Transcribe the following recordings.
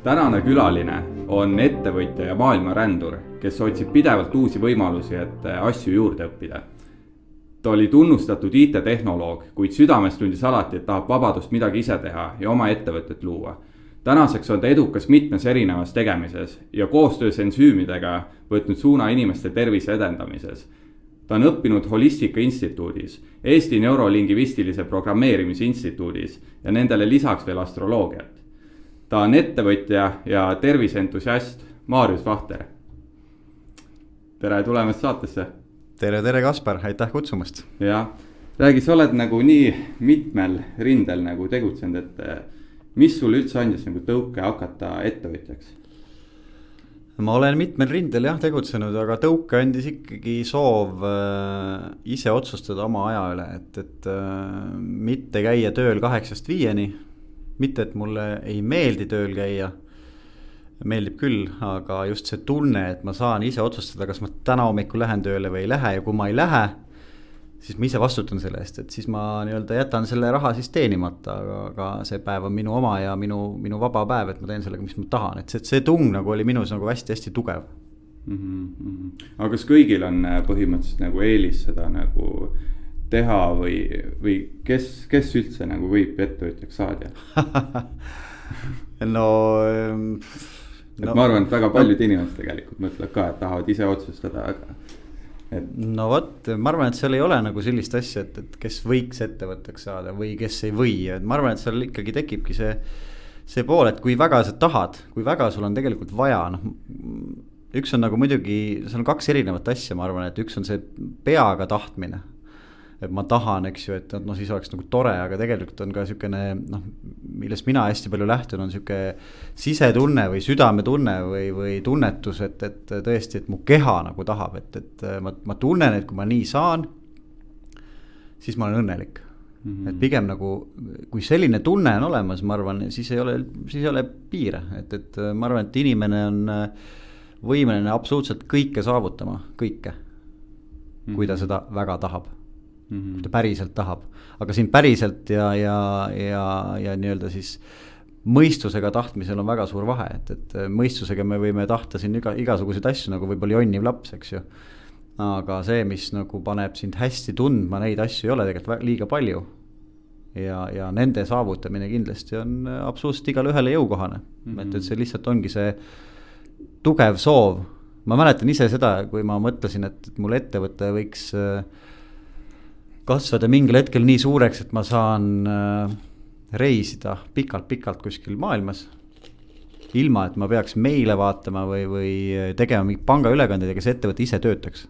tänane külaline on ettevõtja ja maailmarändur, kes otsib pidevalt uusi võimalusi, et asju juurde õppida. Ta oli tunnustatud IT-tehnoloog, kuid südames tundis alati, et tahab vabadust midagi ise teha ja oma ettevõtet luua. Tänaseks on ta edukas mitmes erinevas tegemises ja koostöös ensüümidega võtnud suuna inimeste tervise edendamises. Ta on õppinud Holistika Instituudis, Eesti Neurolingvistilise Programmeerimise Instituudis ja nendele lisaks veel astroloogiat. Ta on ettevõtja ja terviseentusiast Marius Vahter. Tere tulemast saatesse. Tere Kaspar, aitäh kutsumast. Ja, räägi, sa oled nagu nii mitmel rindel nagu tegutsenud, et mis sul üldse andis nagu tõuke hakata ettevõtjaks? Ma olen mitmel rindel jah tegutsenud, aga tõuke andis ikkagi soov ise otsustada oma aja üle, et mitte käia tööl 8-5, mitte et mulle ei meeldi tööl käia, meeldib küll, aga just see tunne, et ma saan ise otsustada, kas ma täna hommikul lähen tööle või ei lähe ja kui ma ei lähe, siis ma ise vastutan selle eest, et siis ma nii-öelda jätan selle raha siis teenimata, aga see päev on minu oma ja minu vaba päev, et ma teen sellega, mis ma tahan, et see tung nagu oli minus nagu hästi-hästi tugev. Aga kas kõigil on põhimõtteliselt nagu eelis seda nagu teha või kes üldse nagu võib ettevõtjaks saada? No, ma arvan, et väga paljud inimesed tegelikult mõtlevad ka, et tahavad ise otsustada, aga no vot, ma arvan, et seal ei ole nagu sellist asja, et kes võiks ettevõtteks saada või kes ei või, et ma arvan, et seal ikkagi tekibki see pool, et kui väga sa tahad, kui väga sul on tegelikult vaja, üks on nagu muidugi, seal on 2 erinevat asja, ma arvan, et üks on see peaga tahtmine, et ma tahan, eks ju, et siis oleks nagu tore, aga tegelikult on ka niisugune, millest mina hästi palju lähtun, on niisugune sisetunne või südametunne või tunnetus, et tõesti, et mu keha nagu tahab, et ma tunnen, et kui ma nii saan, siis ma olen õnnelik. Et pigem nagu, kui selline tunne on olemas, ma arvan, siis ei ole piire, et ma arvan, et inimene on võimeline absoluutselt kõike saavutama, kõike, kui ta seda väga tahab. Ta päriselt tahab, aga siin päriselt ja nii-öelda siis mõistusega tahtmisel on väga suur vahe, et mõistusega me võime tahta siin igasuguseid asju, nagu võib-olla jonniv laps, eks ju. Aga see, mis nagu paneb sind hästi tundma, neid asju ei ole tegelikult liiga palju ja nende saavutamine kindlasti on absoluutselt igale ühele jõukohane, et see lihtsalt ongi see tugev soov. Ma mäletan ise seda, kui ma mõtlesin, et mul ettevõte võiks kasvada mingil hetkel nii suureks, et ma saan reisida pikalt kuskil maailmas, ilma et ma peaks meile vaatama või tegema mingi pangaülekandeid, ega see ettevõte ise töötaks.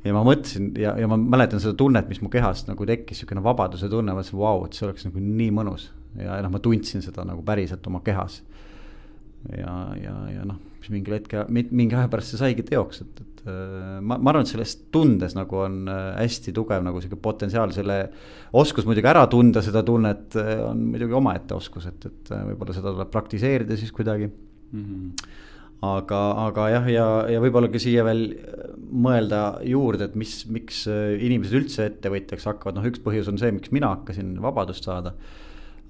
Ja ma mõtlesin ja ma mäletan seda tunnet, mis mu kehast nagu tekkis, niisugune vabaduse tunne, mõtlesin, vau, et see oleks nagu nii mõnus ja ma tundsin seda nagu päriselt oma kehas. Ja mis mingi aja pärast see saigi teoks, et ma arvan, et sellest tundes nagu on hästi tugev nagu selline potentsiaal, selle oskus muidugi ära tunda seda tunnet on muidugi omaette oskus, et võib-olla seda tuleb praktiseerida siis kuidagi. Aga jah, ja võib-olla ka siia veel mõelda juurde, et miks inimesed üldse ettevõtjaks hakkavad, üks põhjus on see, miks mina hakkasin vabadust saada,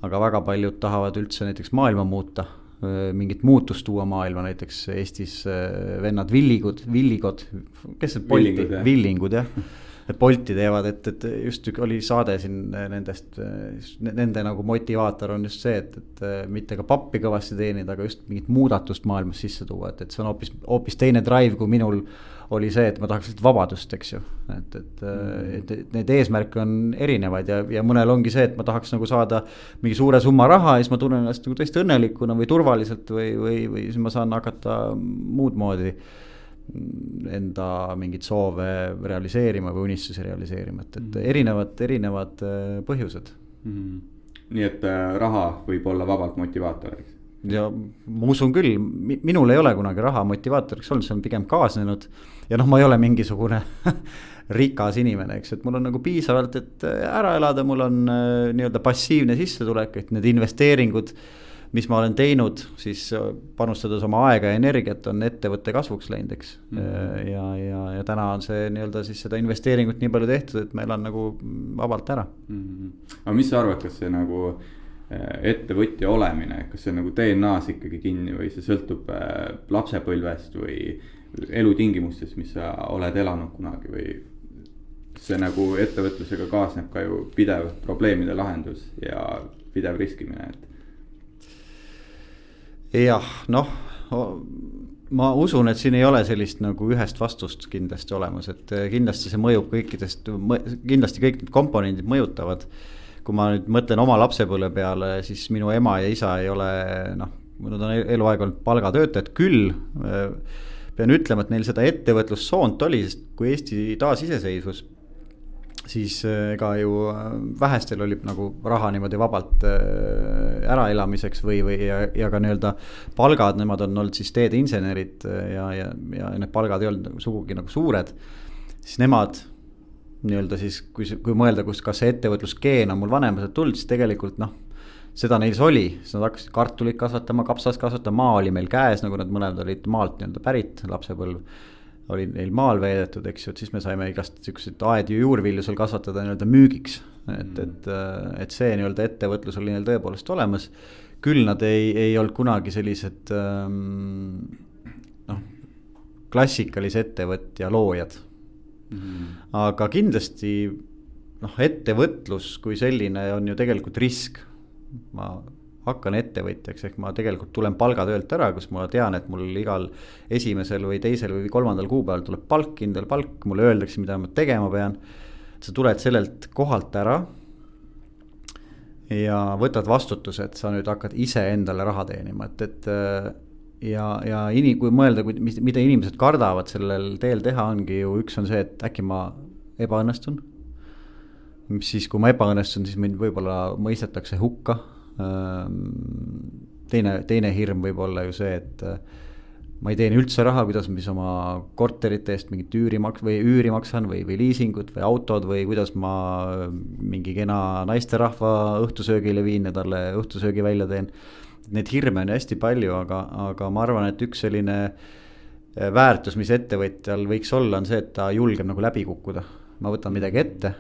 aga väga paljud tahavad üldse näiteks maailma muuta, mingit muutust tuua maailma, näiteks Eestis vennad Villigod, kes see Bolti? Villingud, jah. Bolti teevad, et just oli saade siin nendest, nende nagu motivaator on just see, et mitte ka pappi kõvasti teenida, aga just mingit muudatust maailmas sisse tuua, et see on hoopis teine drive, kui minul oli see, et ma tahaks vabadust, eks ju, et need eesmärke on erinevaid ja mõnel ongi see, et ma tahaks nagu saada mingi suure summa raha ja siis ma tunnen ennast nagu tõesti õnnelikuna või turvaliselt või siis ma saan hakata muud moodi enda mingid soove realiseerima või unistusi realiseerima, et erinevad põhjused. Nii et raha võib olla vabalt motivaatoriks? Ja ma usun küll, minul ei ole kunagi raha motivaatoriks olnud, see on pigem kaasnenud ja ma ei ole mingisugune rikas inimene, eks, et mul on nagu piisavalt, et ära elada, mul on nii-öelda passiivne sissetulek, et need investeeringud, mis ma olen teinud, siis panustades oma aega ja energiat on ettevõtte kasvuks läinud, eks. Ja täna on see nii-öelda siis seda investeeringut nii palju tehtud, et ma elan nagu vabalt ära. Aga mis sa arvad, kas see nagu ettevõtja olemine, kas see on nagu DNA-s ikkagi kinni või see sõltub lapsepõlvest või elutingimustest, mis sa oled elanud kunagi või see nagu ettevõtlusega kaasneb ka ju pidev probleemide lahendus ja pidev riskimine, jah, noh, ma usun, et siin ei ole sellist nagu ühest vastust kindlasti olemas, et kindlasti see mõjub kõikidest, kindlasti kõik need komponendid mõjutavad. Kui ma nüüd mõtlen oma lapsepõlve peale, siis minu ema ja isa ei ole, noh, nad on eluaeg olnud palgatöötajad küll. Pean ütlema, et neil seda ettevõtlussoont oli, sest kui Eesti taasiseseisvus, siis ega ju vähestel oli nagu raha niimoodi vabalt äraelamiseks või ja ka nii-öelda palgad, nemad on olnud siis teedeinsenerid ja need palgad ei olnud sugugi nagu suured, siis nemad nii-öelda siis, kui mõelda, kas see ettevõtlusgeen on mul vanematelt tulnud, siis tegelikult noh, seda neil oli, siis nad hakkasid kartulit kasvatama, kapsast kasvatama, maa oli meil käes, nagu nad mõlemad olid maalt nii-öelda pärit, lapsepõlv oli neil maal veedetud, eks ju, et siis me saime igast selliseid aed ja juurvilju seal kasvatada nii-öelda müügiks, et see nii-öelda ettevõtlus oli neil tõepoolest olemas, küll nad ei olnud kunagi sellised noh, klassikalise ettevõtja loojad. Aga kindlasti noh, ettevõtlus kui selline on ju tegelikult risk. Ma hakkan ettevõtjaks, ehk ma tegelikult tulen palgatöölt ära, kus ma tean, et mul igal esimesel või teisel või kolmandal kuupäeval tuleb palk, kindel palk, mulle öeldakse, mida ma tegema pean. Sa tuled sellelt kohalt ära ja võtad vastutuse, et sa nüüd hakkad ise endale raha teenima, et kui mõelda, mida inimesed kardavad sellel teel teha, ongi ju üks on see, et äkki ma ebaõnnestun. Siis kui ma ebaõnnestun, siis mind võib-olla mõistetakse hukka. Teine hirm võib olla ju see, et ma ei teeni üldse raha, kuidas mis oma korterite eest mingit üüri maksan või liisingut või autod või kuidas ma mingi kena naisterahva õhtusöögile viin ja talle õhtusöögi välja teen. Need hirme on hästi palju, aga ma arvan, et üks selline väärtus, mis ettevõtjal võiks olla, on see, et ta julgeb nagu läbi kukkuda. Ma võtan midagi ette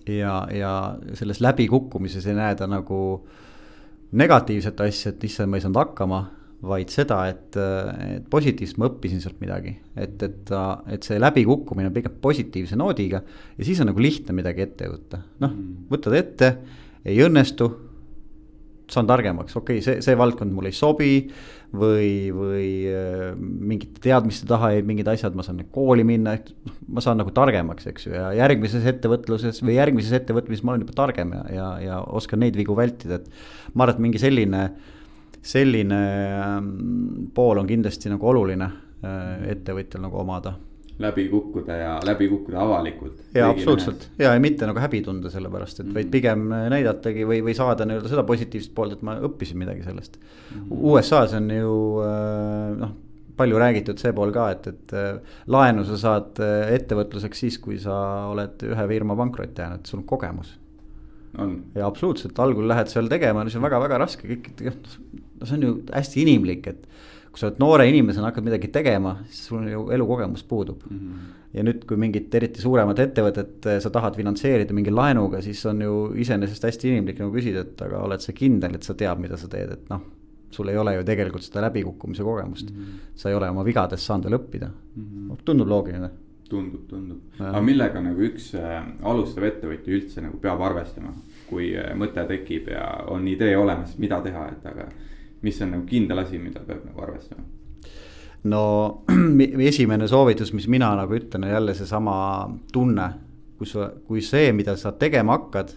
ja selles läbikukkumises ei näe ta nagu negatiivset asja, et issand ma ei saanud hakkama, vaid seda, et positiivselt ma õppisin sealt midagi. Et see läbikukkumine on pigem positiivse noodiga ja siis on nagu lihtne midagi ette võtta. Noh, võtad ette, ei õnnestu, saan targemaks, okei, see valdkond mul ei sobi või mingite teadmiste taha jäid mingid asjad, ma saan kooli minna, ma saan nagu targemaks, eks ju, ja järgmises ettevõtluses või järgmises ettevõtmises ma olen juba targem ja oskan neid vigu vältida, et ma arvan, et mingi selline pool on kindlasti nagu oluline ettevõtjal nagu omada. Läbi kukkuda avalikult. Ja absoluutselt, ja mitte nagu häbi tunda selle pärast, et vaid pigem näidatagi või saada nii-öelda seda positiivset poolt, et ma õppisin midagi sellest. USA-s on ju palju räägitud see pool ka, et laenu sa saad ettevõtluseks siis, kui sa oled ühe firma pankrot jäänud, sul on kogemus. Ja absoluutselt, algul lähed seal tegema, see on väga-väga raske, see on ju hästi inimlik, et kui sa oled noore inimesena hakkad midagi tegema, siis sul ju elukogemus puudub. Ja nüüd, kui mingit eriti suuremat ettevõtet sa tahad finantseerida mingi laenuga, siis on ju iseenesest hästi inimlik nagu küsida, et aga oled sa kindel, et sa tead, mida sa teed, et noh, sul ei ole ju tegelikult seda läbikukkumise kogemust. Sa ei ole oma vigadest saanud veel õppida. Tundub loogiline. Tundub. Aga millega nagu üks alustav ettevõtja üldse nagu peab arvestama, kui mõte tekib ja on idee olemas, mida teha, et aga mis on nagu kindel asi, mida peab nagu arvestama? No esimene soovitus, mis mina nagu ütlen, on jälle see sama tunne, kui see, mida sa tegema hakkad,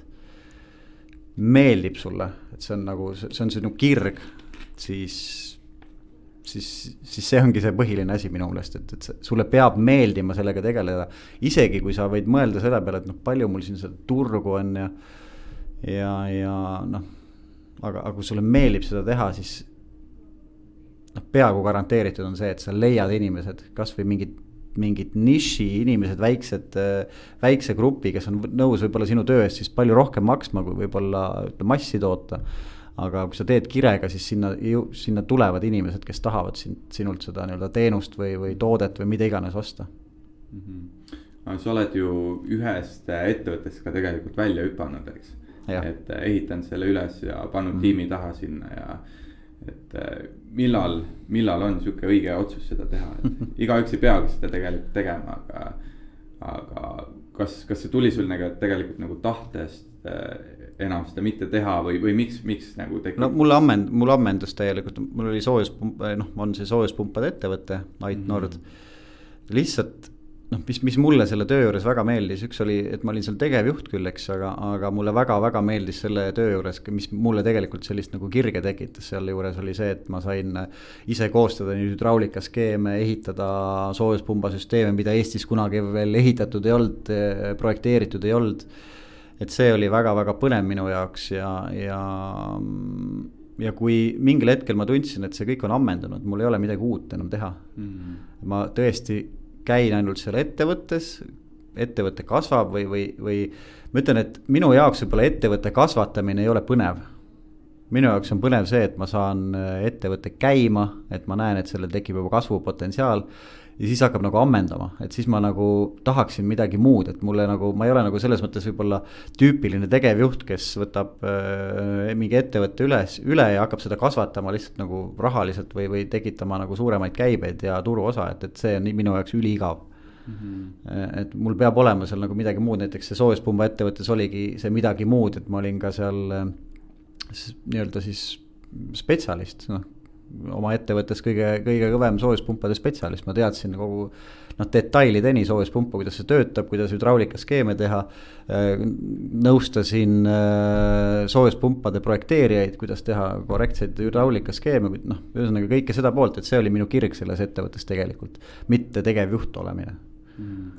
meeldib sulle, et see on nagu, see on sinu kirg, siis see ongi see põhiline asi minu meelest, et sulle peab meeldima sellega tegeleda, isegi kui sa võid mõelda selle peale, et palju mul siin seda turgu on ja noh, aga kui sulle meeldib seda teha, siis peaaegu garanteeritud on see, et sa leiad inimesed, kas või mingid niši inimesed, väikse grupi, kes on nõus võib-olla sinu töö eest siis palju rohkem maksma, kui võib-olla massi toota. Aga kui sa teed kirega, siis sinna tulevad inimesed, kes tahavad sinult seda nii-öelda teenust või toodet või mida iganes osta. Sa oled ju ühest ettevõttest ka tegelikult välja hüpanud, eks? et ehitanud selle üles ja pannud tiimi taha sinna ja et millal on sihuke õige otsus seda teha, et igaüks ei peagi seda tegelikult tegema, aga kas see tuli sul tegelikult nagu tahtest enam seda mitte teha või miks nagu tekib? No mul ammendus täielikult, mul oli on see soojuspumpade ettevõte Ait Nord. Lihtsalt mis mulle selle töö juures väga meeldis, üks oli, et ma olin seal tegevjuht küll, eks, aga mulle väga-väga meeldis selle töö juures, mis mulle tegelikult sellist nagu kirge tekitas seal juures oli see, et ma sain ise koostada nüüd hüdraulikaskeeme, ehitada soojuspumbasüsteeme, mida Eestis kunagi veel ehitatud ei olnud, projekteeritud ei olnud. Et see oli väga-väga põnev minu jaoks ja kui mingil hetkel ma tundsin, et see kõik on ammendunud, mul ei ole midagi uut enam teha. Ma tõesti käin ainult seal ettevõte kasvab või ma ütlen, et minu jaoks võib-olla ettevõtte kasvatamine ei ole põnev. Minu jaoks on põnev see, et ma saan ettevõtte käima, et ma näen, et sellel tekib juba kasvupotentsiaal ja siis hakkab nagu ammendama, et siis ma nagu tahaksin midagi muud, et mulle nagu, ma ei ole nagu selles mõttes võib-olla tüüpiline tegevjuht, kes võtab mingi ettevõtte üle ja hakkab seda kasvatama lihtsalt nagu rahaliselt või tekitama nagu suuremaid käibeid ja turuosa, et see on minu jaoks üliigav. Et mul peab olema seal nagu midagi muud, näiteks see soojuspumba ettevõttes oligi see midagi muud, et ma olin ka seal nii-öelda siis spetsialist, oma ettevõttes kõige kõvem soojuspumpade spetsialist, ma teadsin kogu detailideni soojuspumpa, kuidas see töötab, kuidas hüdraulikaskeeme teha, nõustasin soojuspumpade projekteerijaid, kuidas teha korrektseid hüdraulikaskeeme, ühesõnaga kõike seda poolt, et see oli minu kirg selles ettevõttes tegelikult, mitte tegevjuht olemine.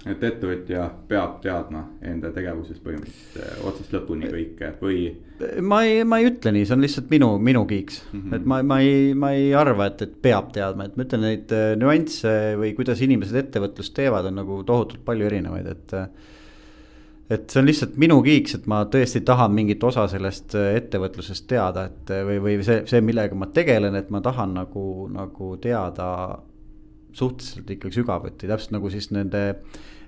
Et ettevõtja peab teadma enda tegevuses põhimõtteliselt otsast lõpuni kõike või? Ma ei ütle nii, see on lihtsalt minu kiiks. Et ma ei arva, et peab teadma, et ma ütlen neid nüansse või kuidas inimesed ettevõtlust teevad on nagu tohutult palju erinevaid, et see on lihtsalt minu kiiks, et ma tõesti tahan mingit osa sellest ettevõtlusest teada, et või see, millega ma tegelen, et ma tahan nagu teada suhteliselt ikkagi sügavuti, täpselt nagu siis nende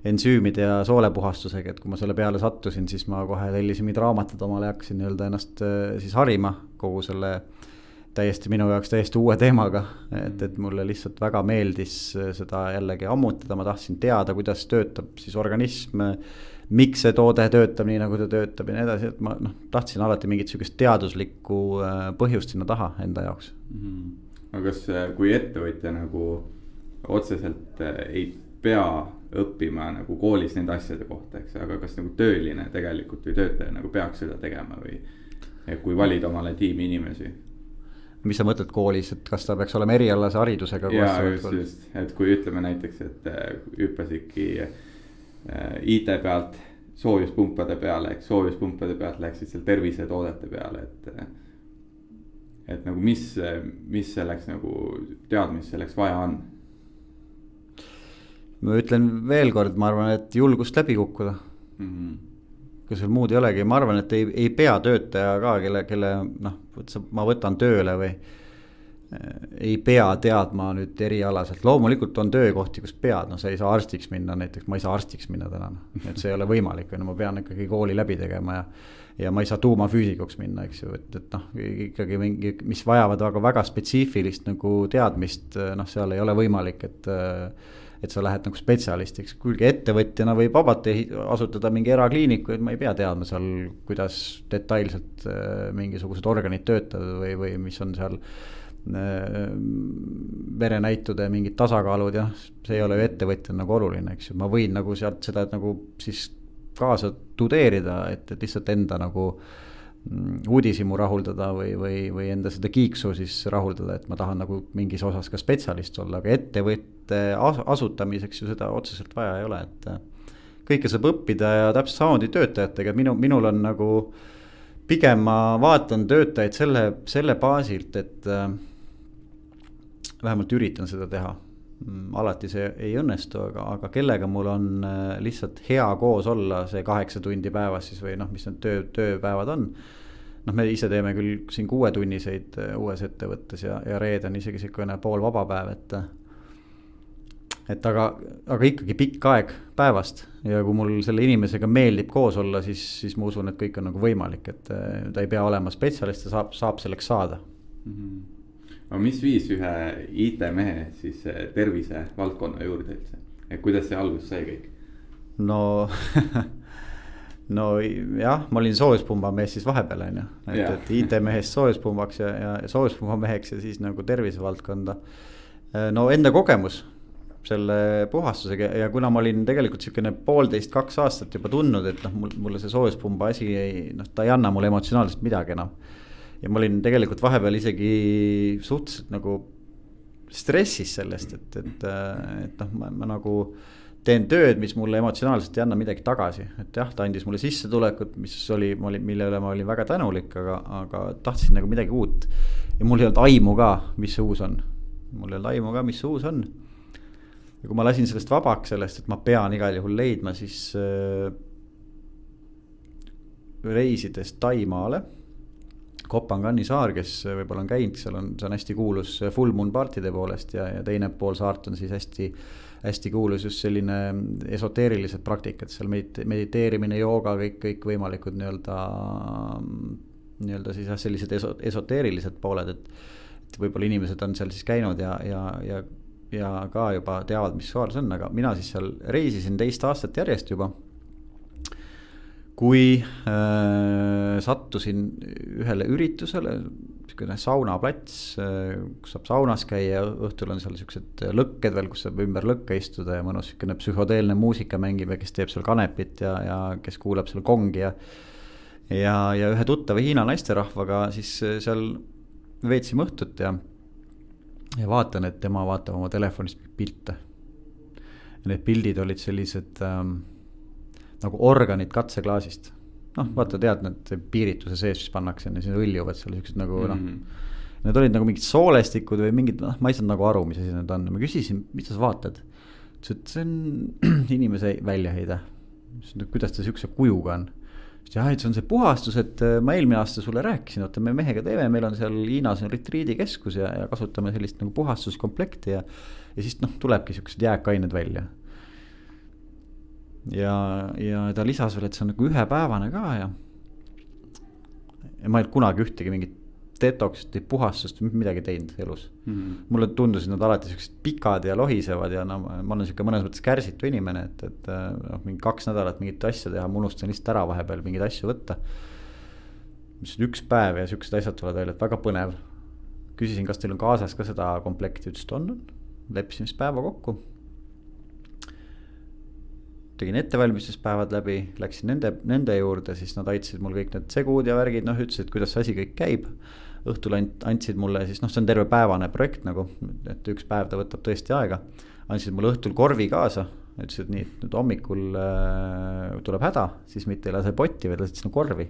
ensüümide ja soolepuhastusega, et kui ma selle peale sattusin, siis ma kohe tellisin mingid raamatud omale ja hakkasin nii-öelda ennast siis harima kogu selle minu jaoks täiesti uue teemaga, et mulle lihtsalt väga meeldis seda jällegi ammutada, ma tahtsin teada, kuidas töötab siis organism, miks see toode töötab nii, nagu ta töötab ja nii edasi, et ma tahtsin alati mingit sugust teaduslikku põhjust sinna taha enda jaoks. Aga kas kui ettevõtja nagu otseselt ei pea õppima nagu koolis nende asjade kohta, eks, aga kas nagu tööline tegelikult või töötaja nagu peaks seda tegema või kui valida omale tiimi inimesi? Mis sa mõtled koolis, et kas ta peaks olema erialase haridusega? Jaa, just, et kui ütleme näiteks, et hüppasidki IT pealt soojuspumpade peale, eks soojuspumpade pealt läksid seal tervisetoodete peale, et nagu mis selleks nagu teadmist selleks vaja on? Ma ütlen veel kord, ma arvan, et julgust läbi kukkuda. Kui seal muud ei olegi, ma arvan, et ei pea töötaja ka, kelle ma võtan tööle või ei pea teadma nüüd erialaselt. Loomulikult on töökohti, kus pead, sa ei saa arstiks minna, näiteks ma ei saa arstiks minna täna, et see ei ole võimalik, ma pean ikkagi kooli läbi tegema ja ma ei saa tuumafüüsikuks minna, eks ju, et ikkagi mingi, mis vajavad väga spetsiifilist nagu teadmist, seal ei ole võimalik, et sa lähed nagu spetsialistiks, kuigi ettevõtjana võib vabalt asutada mingi erakliiniku, et ma ei pea teadma seal, kuidas detailselt mingisugused organid töötavad või mis on seal verenäitude mingid tasakaalud ja see ei ole ju ettevõtjana nagu oluline, eks ju, ma võin nagu sealt seda nagu siis kaasa tudeerida, et lihtsalt enda nagu uudishimu rahuldada või enda seda kiiksu siis rahuldada, et ma tahan nagu mingis osas ka spetsialist olla, aga ettevõtte asutamiseks ju seda otseselt vaja ei ole, et kõike saab õppida ja täpselt samamoodi töötajatega, minul on nagu pigem ma vaatan töötajaid selle baasilt, et vähemalt üritan seda teha. Alati see ei õnnestu, aga kellega mul on lihtsalt hea koos olla see 8 tundi päevas siis või mis need tööpäevad on. Me ise teeme küll siin 6-tunniseid uues ettevõttes ja reed on isegi selline pool vaba päev, et aga ikkagi pikk aeg päevast ja kui mul selle inimesega meeldib koos olla, siis ma usun, et kõik on nagu võimalik, et ta ei pea olema spetsialist, ta saab selleks saada. Aga mis viis ühe IT-mehe siis tervise valdkonna juurde üldse, et kuidas see algus sai kõik? No jah, ma olin soojuspumbamees siis vahepeal on ju, et IT-mehest soojuspumbaks ja soojuspumbameheks ja siis nagu tervisevaldkonda. No enda kogemus selle puhastusega ja kuna ma olin tegelikult selline 1,5–2 aastat juba tundnud, et mulle see soojuspumba asi ta ei anna mulle emotsionaalselt midagi enam. Ja ma olin tegelikult vahepeal isegi suhteliselt nagu stressis sellest, et ma nagu teen tööd, mis mulle emotsionaalselt ei anna midagi tagasi, et jah, ta andis mulle sissetulekut, mille üle ma olin väga tänulik, aga tahtsin nagu midagi uut ja mul ei olnud aimu ka, mis see uus on. Ja kui ma lasin sellest vabaks sellest, et ma pean igal juhul leidma, siis reisides Taimaale, Kopangani saar, kes võib-olla on käinud, see on hästi kuulus full moon partide poolest ja teine pool saart on siis hästi kuulus just selline esoteerilised praktikad, seal mediteerimine, jooga, kõik võimalikud nii-öelda siis sellised esoteerilised pooled, et võib-olla inimesed on seal siis käinud ja ka juba teavad, mis saar see on, aga mina siis seal reisisin 2 aastat järjest juba. Kui sattusin ühele üritusele, saunaplats, kus saab saunas käia, õhtul on seal sellised lõkked veel, kus saab ümber lõkke istuda ja mõnus selline psühhodeelne muusika mängib ja kes teeb seal kanepit ja kes kuulab seal kongi ja ühe tuttava Hiina naisterahvaga siis seal veetsime õhtut ja vaatan, et tema vaatab oma telefonist pilte. Need pildid olid sellised nagu organid katseklaasist. Vaata tead, need piirituse sees, mis pannakse ja siis õljuvad seal sellised nagu need olid nagu mingid soolestikud või mingid, ma ei saanud nagu aru, mis asi need on. Ma küsisin, mida sa vaatad? See on inimese väljaheide. Kuidas ta siukse kujuga on? Ja see on see puhastus, et ma eelmine aasta sulle rääkisin, oota me mehega teeme, meil on seal Hiinas on retriidikeskus ja kasutame sellist nagu puhastuskomplekti ja siis tulebki siuksed jääkained välja. Ja ta lisas veel, et see on nagu 1-päevane ka ja ma ei kunagi ühtegi mingit detoxit, puhastust, midagi teinud elus. Mulle tundusid nad alati sellised pikad ja lohisevad ja ma olen siuke mõnes mõttes kärsitu inimene, et mingi 2 nädalat mingit asja teha, ma unustan lihtsalt ära vahepeal mingeid asju võtta. Mis on 1 päev ja siuksed asjad tulevad välja, et väga põnev. Küsisin, kas teil on kaasas ka seda komplekti, ütles, et on. Leppisin siis päeva kokku. Tegin ettevalmistuspäevad läbi, läksin nende juurde, siis nad aitasid mul kõik need segud ja värgid, ütlesid, kuidas see asi kõik käib. Õhtul andsid mulle siis, see on terve päevane projekt nagu, et 1 päev ta võtab tõesti aega. Andsid mulle õhtul korvi kaasa, ütlesid nii, et nüüd hommikul tuleb häda, siis mitte ei lase potti, vaid lasid sinna korvi.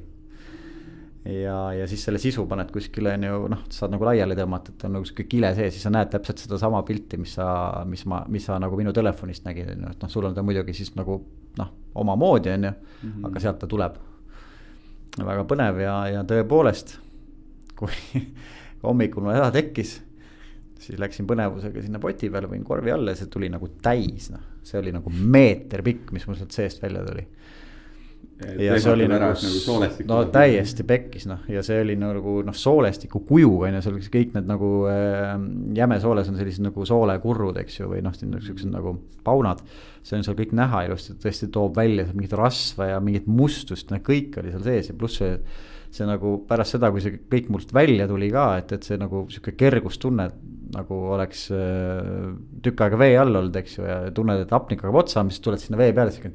Ja siis selle sisu paned kuskile, saad nagu laiali tõmmata, et on nagu siuke kile sees, siis sa näed täpselt seda sama pilti, mis sa nagu minu telefonist nägid, sul on ta muidugi siis nagu oma moodi on ju, aga sealt ta tuleb. Väga põnev ja tõepoolest, kui hommikul mul häda tekkis, siis läksin põnevusega sinna poti peale, võin korvi alla ja see tuli nagu täis, see oli nagu meeter pikk, mis mul sealt seest välja tuli. Ja see oli nagu täiesti pekkis ja see oli nagu soolestiku kujuga ja seal kõik need nagu jämesooles on sellised nagu soolekurrud, eks ju, või sellised nagu paunad, see on seal kõik näha ilusti, tõesti toob välja mingit rasva ja mingit mustust, kõik oli seal sees ja pluss see nagu pärast seda, kui see kõik mult välja tuli ka, et see nagu siuke kergustunne nagu oleks tükk aega vee all olnud, eks ju, ja tunned, et apnik hakkab otsa, mis tuled sinna vee peale, siis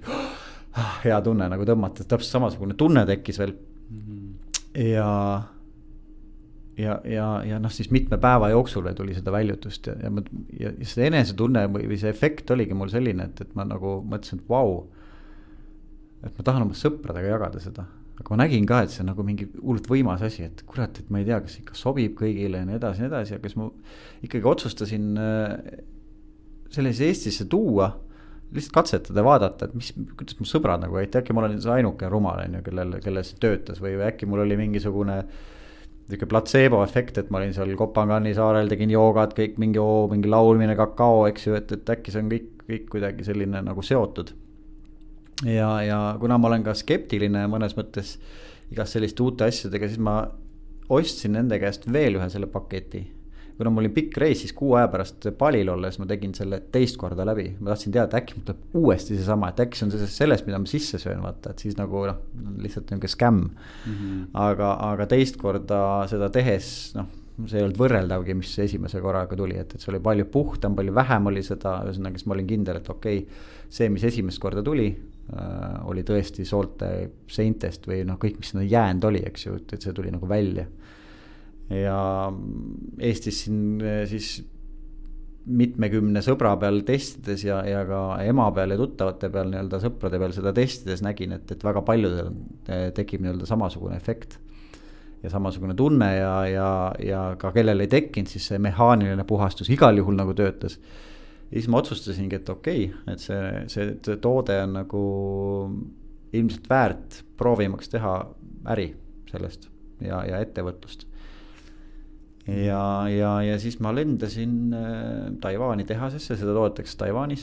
hea tunne nagu tõmmata, täpselt samasugune tunne tekkis veel. Ja siis mitme päeva jooksul tuli seda väljutust ja see enesetunne või see efekt oligi mul selline, et ma nagu mõtlesin, et vau, et ma tahan oma sõpradega jagada seda. Aga ma nägin ka, et see on nagu mingi hullult võimas asi, et kurat, et ma ei tea, kas ikka sobib kõigile ja nii edasi, ja kas ma ikkagi otsustasin sellise Eestisse tuua, lihtsalt katsetada ja vaadata, et kuidas mu sõbrad nagu, et äkki mul oli see ainuke rumal, kelle see töötas või äkki mul oli mingisugune niisugune platseebo efekt, et ma olin seal Kopangani saarel, tegin joogat, kõik mingi laulmine, kakao, eks ju, et äkki see on kõik kuidagi selline nagu seotud. ja kuna ma olen ka skeptiline mõnes mõttes igast selliste uute asjadega, siis ma ostsin nende käest veel ühe selle paketi. kuna mul oli pikk reis, siis 6 aja pärast Balil olles ma tegin selle teist korda läbi. Ma tahtsin teada, et äkki mul tuleb uuesti seesama, et äkki see on sellest, mida ma sisse söön, vaata, et siis nagu lihtsalt niisugune skämm. Aga teist korda seda tehes, see ei olnud võrreldavgi, mis esimese korraga tuli, et see oli palju puhtam, palju vähem oli seda, ühesõnaga, siis ma olin kindel, et okei, see, mis esimest korda tuli, oli tõesti soolte seintest või kõik, mis sinna jäänud oli, eks ju, et see tuli nagu välja. Ja Eestis siin siis mitmekümne sõbra peal testides ja ka ema peal ja tuttavate peal nii-öelda sõprade peal seda testides nägin, et väga paljudel tekib nii-öelda samasugune efekt ja samasugune tunne ja ka kellel ei tekkinud, siis see mehaaniline puhastus igal juhul nagu töötas. Ja siis ma otsustasingi, et okei, et see toode on nagu ilmselt väärt proovimaks teha äri sellest ja ettevõtlust. Ja siis ma lendasin Taiwani tehasesse, seda toodetakse Taiwanis.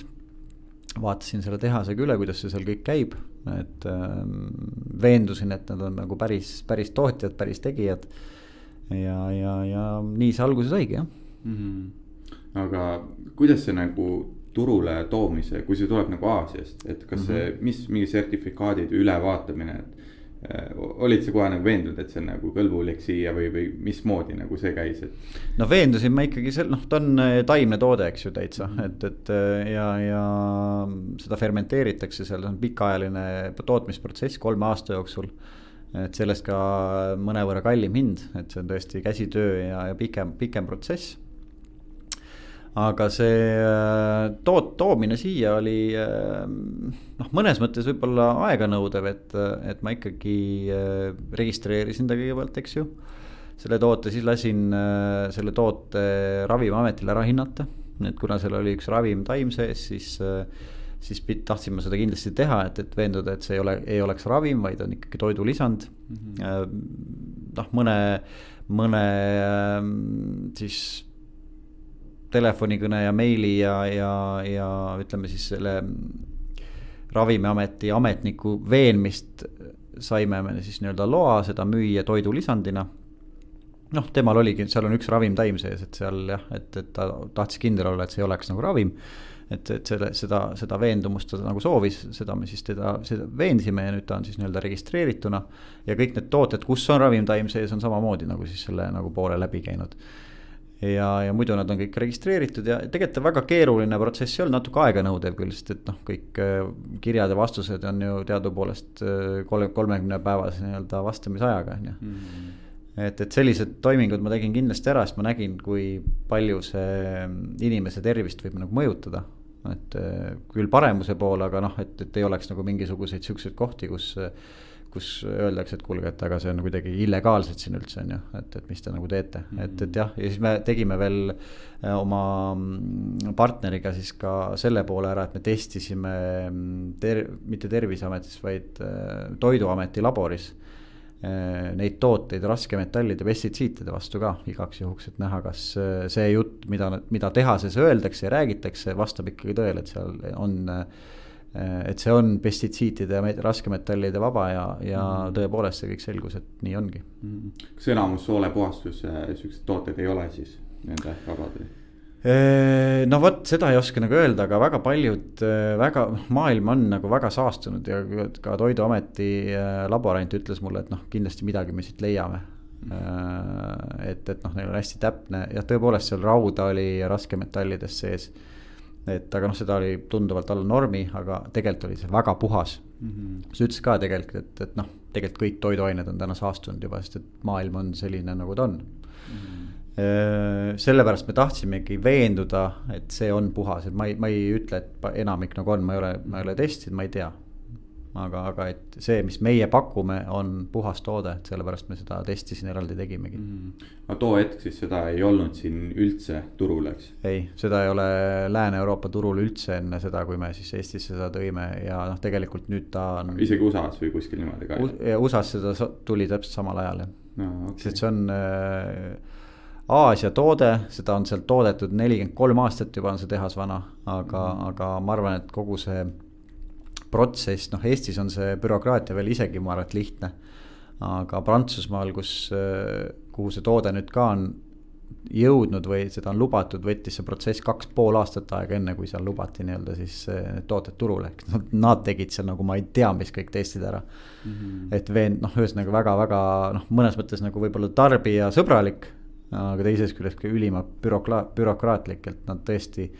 Vaatasin selle tehasega üle, kuidas see seal kõik käib, et veendusin, et nad on nagu päris tootjad, päris tegijad ja nii see alguse saigi, jah. Aga kuidas see nagu turule toomise, kui see tuleb nagu Aasiast, et kas see, mingi sertifikaadid ülevaatamine, olid see kohe nagu veendunud, et see on nagu kõlbulik siia või mismoodi nagu see käis? Veendusin ma ikkagi ta on taimne toode, eks ju, täitsa, et ja seda fermenteeritakse, seal on pikaajaline tootmisprotsess 3 aasta jooksul, et sellest ka mõnevõrra kallim hind, et see on tõesti käsitöö ja pikem protsess. Aga see toomine siia oli mõnes mõttes võib-olla aeganõudev, et ma ikkagi registreerisin ta kõigepealt, eks ju. Selle toote, siis lasin selle toote Ravimiametile ära hinnata. Et kuna seal oli üks ravim taim sees, siis tahtsin ma seda kindlasti teha, et veenduda, et see ei oleks ravim, vaid on ikkagi toidulisand. Mõne siis telefonikõne ja meili ja ütleme siis selle Ravimiameti ametniku veenmist saime me siis nii-öelda loa seda müüa toidulisandina. Temal oligi, seal on üks ravim taim sees, et seal jah, et ta tahtis kindel olla, et see ei oleks nagu ravim. Et seda veendumust ta nagu soovis, seda me siis seda veensime ja nüüd ta on siis nii-öelda registreerituna. Ja kõik need tooted, kus on ravim taim sees, on samamoodi nagu siis selle nagu poole läbi käinud. Ja muidu nad on kõik registreeritud ja tegelikult väga keeruline protsess on natuke aeganõudev küll, sest et kõik kirjad ja vastused on ju teadupoolest 30 päevas nii-öelda vastamisajaga. Et sellised toimingud ma tegin kindlasti ära, sest ma nägin, kui palju see inimese tervist võib nagu mõjutada. Et küll paremuse poole, aga et ei oleks nagu mingisuguseid siukseid kohti, kus öeldakse, et kuulge, et aga see on kuidagi illegaalselt siin üldse on ju, et mis te nagu teete. Et jah, ja siis me tegime veel oma partneriga siis ka selle poole ära, et me testisime mitte Terviseametis, vaid Toiduameti laboris neid tooteid raskemetallide pestitsiitide vastu ka igaks juhuks, et näha, kas see jutt, mida tehases öeldakse ja räägitakse, vastab ikkagi tõele, et seal on et see on pestitsiitide ja raskemetallide vaba ja tõepoolest see kõik selgus, et nii ongi. Kas enamus soolepuhastus sellised tooted ei ole siis nende vabad? Seda ei oska nagu öelda, aga väga paljud, maailm on nagu väga saastunud ja ka Toiduameti laborant ütles mulle, et kindlasti midagi me siit leiame. Et neil on hästi täpne ja tõepoolest seal rauda oli raskemetallides sees. Et aga seda oli tunduvalt alla normi, aga tegelikult oli see väga puhas. See ütles ka tegelikult, et tegelikult kõik toiduained on täna saastunud juba, sest et maailm on selline nagu ta on. Sellepärast me tahtsimegi veenduda, et see on puhas, et ma ei ütle, et enamik nagu on, ma ei ole testinud, ma ei tea. Aga et see, mis meie pakume, on puhas toode, et sellepärast me seda testi siin eraldi tegimegi. Aga too hetk siis seda ei olnud siin üldse turul, eks? Ei, seda ei ole Lääne-Euroopa turul üldse enne seda, kui me siis Eestisse seda tõime ja tegelikult nüüd ta on... Isegi USAs või kuskil niimoodi ka? Ja USAs seda tuli täpselt samal ajal. no, okay. Sest see on Aasia toode, seda on sealt toodetud 43 aastat juba on see tehas vana, aga ma arvan, et kogu see protsess, noh Eestis on see bürokraatia veel isegi ma arvan, et lihtne. Aga Prantsusmaal, kuhu see toode nüüd ka on jõudnud või seda on lubatud, võttis see protsess 2,5 aastat aega enne, kui seal lubati nii-öelda siis need tooted turule. Nad tegid seal nagu ma ei tea, mis kõik testid ära. Et ühesõnaga väga-väga mõnes mõttes nagu võib-olla tarbija sõbralik, aga teises küljest ka ülima bürokraatlik, et nad tõesti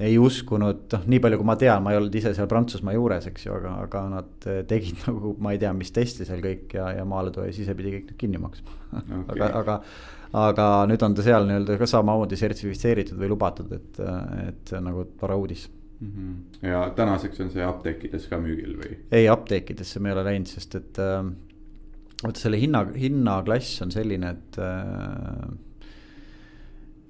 ei uskunud, nii palju kui ma tean, ma ei olnud ise seal Prantsusmaa juures, eks ju, aga nad tegid nagu, ma ei tea, mis testi seal kõik ja maaletooja ise pidi kõik kinni maksma. Okay. aga nüüd on ta seal nii-öelda ka samamoodi sertifitseeritud või lubatud, et see on nagu tore uudis. Ja tänaseks on see apteekides ka müügil või? Ei, apteekidesse me ei ole läinud, sest et selle hinnaklass on selline,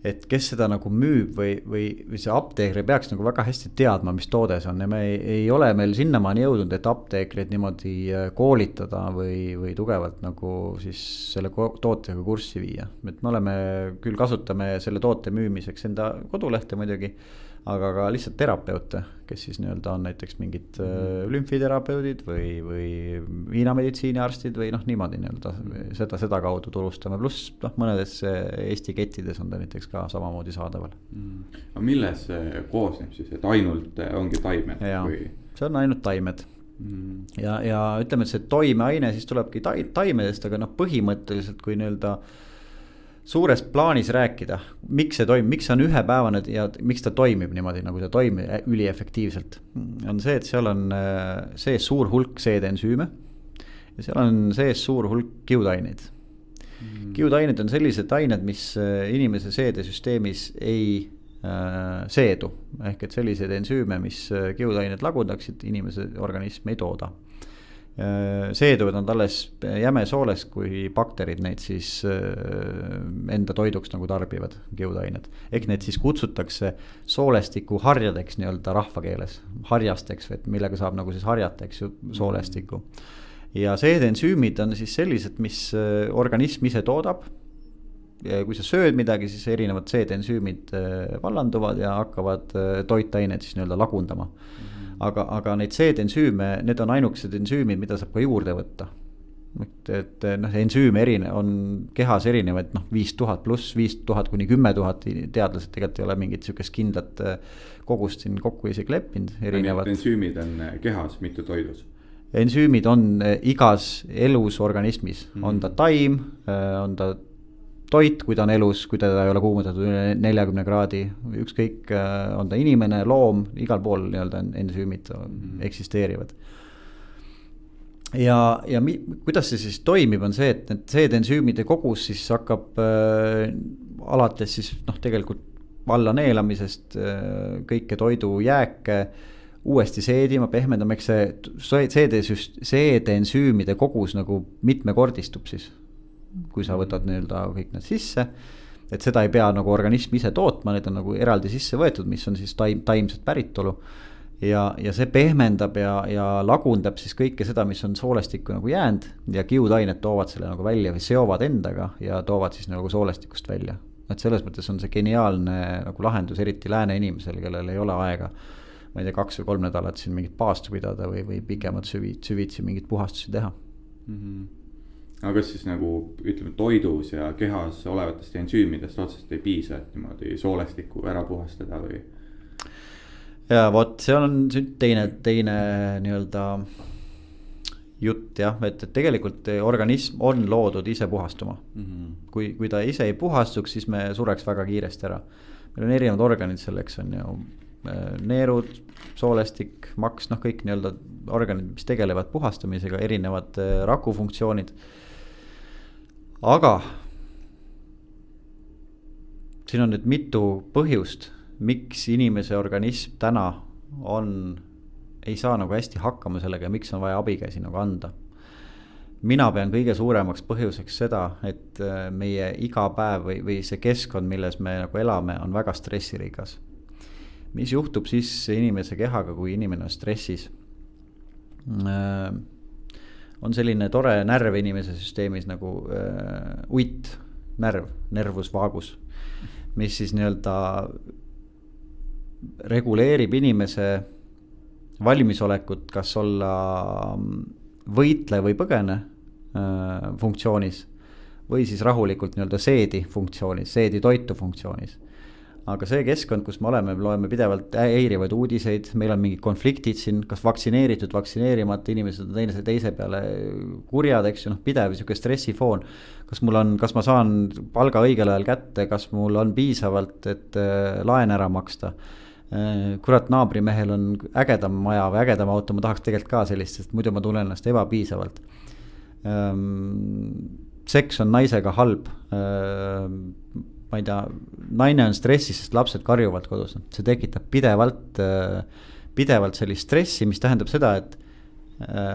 et kes seda nagu müüb või see apteekri peaks nagu väga hästi teadma, mis toode see on ja me ei ole meil sinnamaani jõudnud, et apteekreid niimoodi koolitada või tugevalt nagu siis selle tootega kurssi viia. Et me küll kasutame selle toote müümiseks enda kodulehte muidugi, aga ka lihtsalt terapeute, kes siis nii-öelda on näiteks mingid lümfiterapeudid või Hiina meditsiiniarstid või niimoodi nii-öelda seda kaudu turustame. Pluss mõnedes Eesti kettides on ta näiteks ka samamoodi saadaval. Aga milles see koosneb siis, et ainult ongi taimed? Või? See on ainult taimed. Ja ütleme, et see toimeaine siis tulebki taimedest, aga põhimõtteliselt kui nii-öelda suures plaanis rääkida, miks see toimib, miks see on ühepäevane ja miks ta toimib niimoodi, nagu ta toimib üliefektiivselt, on see, et seal on sees suur hulk seedeensüüme ja seal on sees suur hulk kiudaineid. Kiudaineid on sellised ained, mis inimese seedesüsteemis ei seedu, ehk et sellised ensüüme, mis kiudained lagundaksid, inimese organism ei tooda. Seeduvad on alles jämesooles, kui bakterid neid siis enda toiduks nagu tarbivad kiudained. Ehk need siis kutsutakse soolestiku harjadeks nii-öelda rahvakeeles, harjasteks, millega saab nagu siis harjateks soolestiku. Ja seedensüümid on siis sellised, mis organism ise toodab. Ja kui sa sööd midagi, siis erinevad seedensüümid vallanduvad ja hakkavad toitaineid siis nii-öelda lagundama. Aga neid seedensüüme, need on ainukesed ensüümid, mida saab ka juurde võtta. Et ensüüme on kehas erinevaid 5000 pluss 5000 kuni 10 000 teadlased tegelikult ei ole mingit sükest kindlat kogust siin kokku isegi leppinud. Ensüümid on kehas, mitte toidus? Ensüümid on igas elus organismis, on ta taim, on ta toit, kui ta on elus, kui ta ei ole kuumutatud üle 40 kraadi, ükskõik on ta inimene, loom, igal pool nii-öelda ensüümid eksisteerivad. Ja kuidas see siis toimib, on see, et need seedensüümide kogus siis hakkab alates siis tegelikult valla neelamisest kõike toidujääke uuesti seedima, pehmendama, eks see seedensüümide kogus nagu mitmekordistub siis. Kui sa võtad nii-öelda kõik need sisse, et seda ei pea nagu organism ise tootma, need on nagu eraldi sisse võetud, mis on siis taimset päritolu ja see pehmendab ja lagundab siis kõike seda, mis on soolestikku nagu jäänud ja kiudainet toovad selle nagu välja või seovad endaga ja toovad siis nagu soolestikust välja. Et selles mõttes on see geniaalne nagu lahendus, eriti lääne inimesel, kellel ei ole aega, ma ei tea, 2 või 3 nädalat siin mingit paastu pidada või pikemad süvitsi mingit puhastusi teha. Aga kas siis nagu ütleme toidus ja kehas olevatest ensüümidest otsast ei piisa, et niimoodi soolestikku ära puhastada või? Ja vot, see on teine nii-öelda jutt jah, et tegelikult organism on loodud ise puhastuma. Kui ta ise ei puhastuks, siis me sureks väga kiiresti ära. Meil on erinevad organid selleks, on ju neerud, soolestik, maks, kõik nii-öelda organid, mis tegelevad puhastamisega, erinevad rakufunktsioonid. Aga siin on nüüd mitu põhjust, miks inimese organism täna ei saa nagu hästi hakkama sellega ja miks on vaja abikäsi nagu anda. Mina pean kõige suuremaks põhjuseks seda, et meie iga päev või see keskkond, milles me nagu elame, on väga stressirikas. Mis juhtub siis inimese kehaga, kui inimene on stressis? on selline tore närv inimese süsteemis nagu uit närv, nervus vagus, mis siis nii-öelda reguleerib inimese valmisolekut, kas olla võitle või põgene funktsioonis või siis rahulikult nii-öelda seedi funktsioonis, seedi toitu funktsioonis. Aga see keskkond, kus me oleme, loeme pidevalt häirivaid uudiseid, meil on mingid konfliktid siin, kas vaktsineeritud, vaktsineerimata inimesed on teise peale kurjad, eks ju, pidev sihuke stressifoon. Kas ma saan palga õigel ajal kätte, kas mul on piisavalt, et laen ära maksta. Kurat, naabrimehel on ägedam maja või ägedam auto, ma tahaks tegelikult ka sellist, sest muidu ma tulen ennast ebapiisavalt. Seks on naisega halb, ma ei tea, naine on stressis, sest lapsed karjuvad kodus, see tekitab pidevalt sellist stressi, mis tähendab seda, et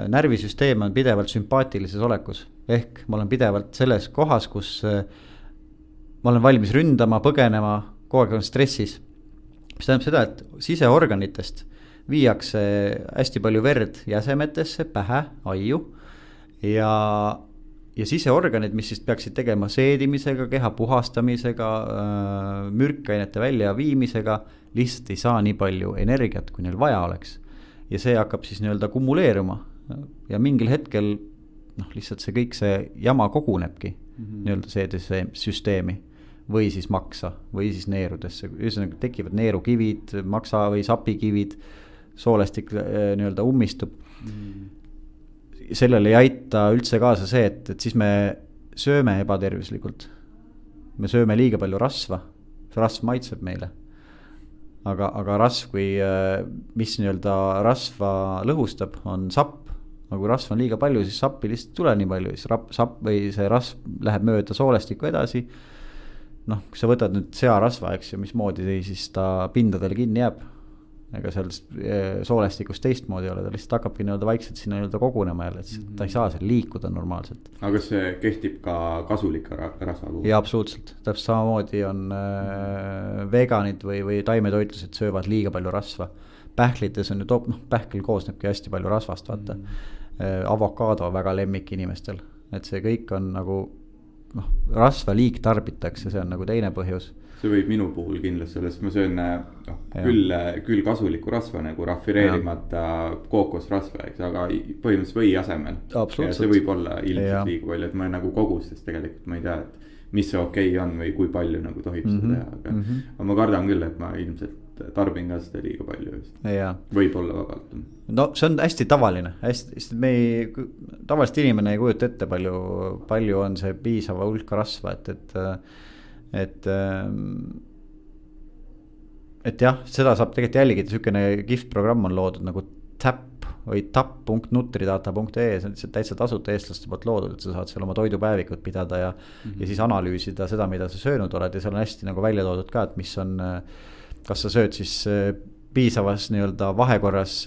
närvisüsteem on pidevalt sümpaatilises olekus, ehk ma olen pidevalt selles kohas, kus ma olen valmis ründama, põgenema, kogu aeg on stressis, mis tähendab seda, et siseorganitest viiakse hästi palju verd jäsemetesse, pähe, aiu ja siseorganid, mis siis peaksid tegema seedimisega, keha puhastamisega, mürkainete välja viimisega, lihtsalt ei saa nii palju energiat, kui neil vaja oleks. Ja see hakkab siis nii-öelda kumuleeruma ja mingil hetkel lihtsalt see kõik see jama kogunebki nii-öelda seedesüsteemi või siis maksa või siis neerudesse. Ühesõnaga tekivad neerukivid, maksa või sapikivid, soolestik nii-öelda ummistub. Sellele ei aita üldse kaasa see, et siis me sööme ebatervislikult. Me sööme liiga palju rasva, see rasv maitseb meile. Aga rasv, mis nii-öelda rasva lõhustab, on sapp. Aga kui rasv on liiga palju, siis sappi lihtsalt ei tule nii palju, siis sapp või see rasv läheb mööda soolestikku edasi. Kui sa võtad nüüd searasva, eks ju, mismoodi siis ta pindadele kinni jääb. Ega seal soolestikust teistmoodi ole, ta lihtsalt hakkabki nii-öelda vaikselt sinna nii-öelda kogunema jälle, et ta ei saa seal liikuda normaalselt. Aga kas see kehtib ka kasulika rasva puhul? Jaa, absoluutselt. Täpselt samamoodi on veganid või taimetoitlused söövad liiga palju rasva. Pähklites on ju pähkel koosnebki hästi palju rasvast, vaata. Avokaado väga lemmik inimestel, et see kõik on nagu rasva liik tarbitakse, see on nagu teine põhjus. See võib minu puhul kindlasti olla, sest ma söön küll kasuliku rasva nagu rafineerimata kookosrasva, eks, aga põhimõtteliselt või asemel. Ja see võib olla ilmselt liiga palju, et ma nagu kogustes tegelikult ma ei tea, et mis see okei on või kui palju nagu tohib seda teha, aga ma kardan küll, et ma ilmselt tarbin ka seda liiga palju just. Võib olla vabalt. No see on hästi tavaline, tavaliselt inimene ei kujuta ette palju on see piisava hulka rasva, et jah, seda saab tegelikult jälgida, sükene kihvt programm on loodud nagu TAP või tap.nutridata.ee, see on täitsa tasuta eestlaste poolt loodud, et sa saad seal oma toidupäevikut pidada ja siis analüüsida seda, mida sa söönud oled ja seal on hästi nagu välja toodud ka, et mis on, kas sa sööd siis piisavas nii-öelda vahekorras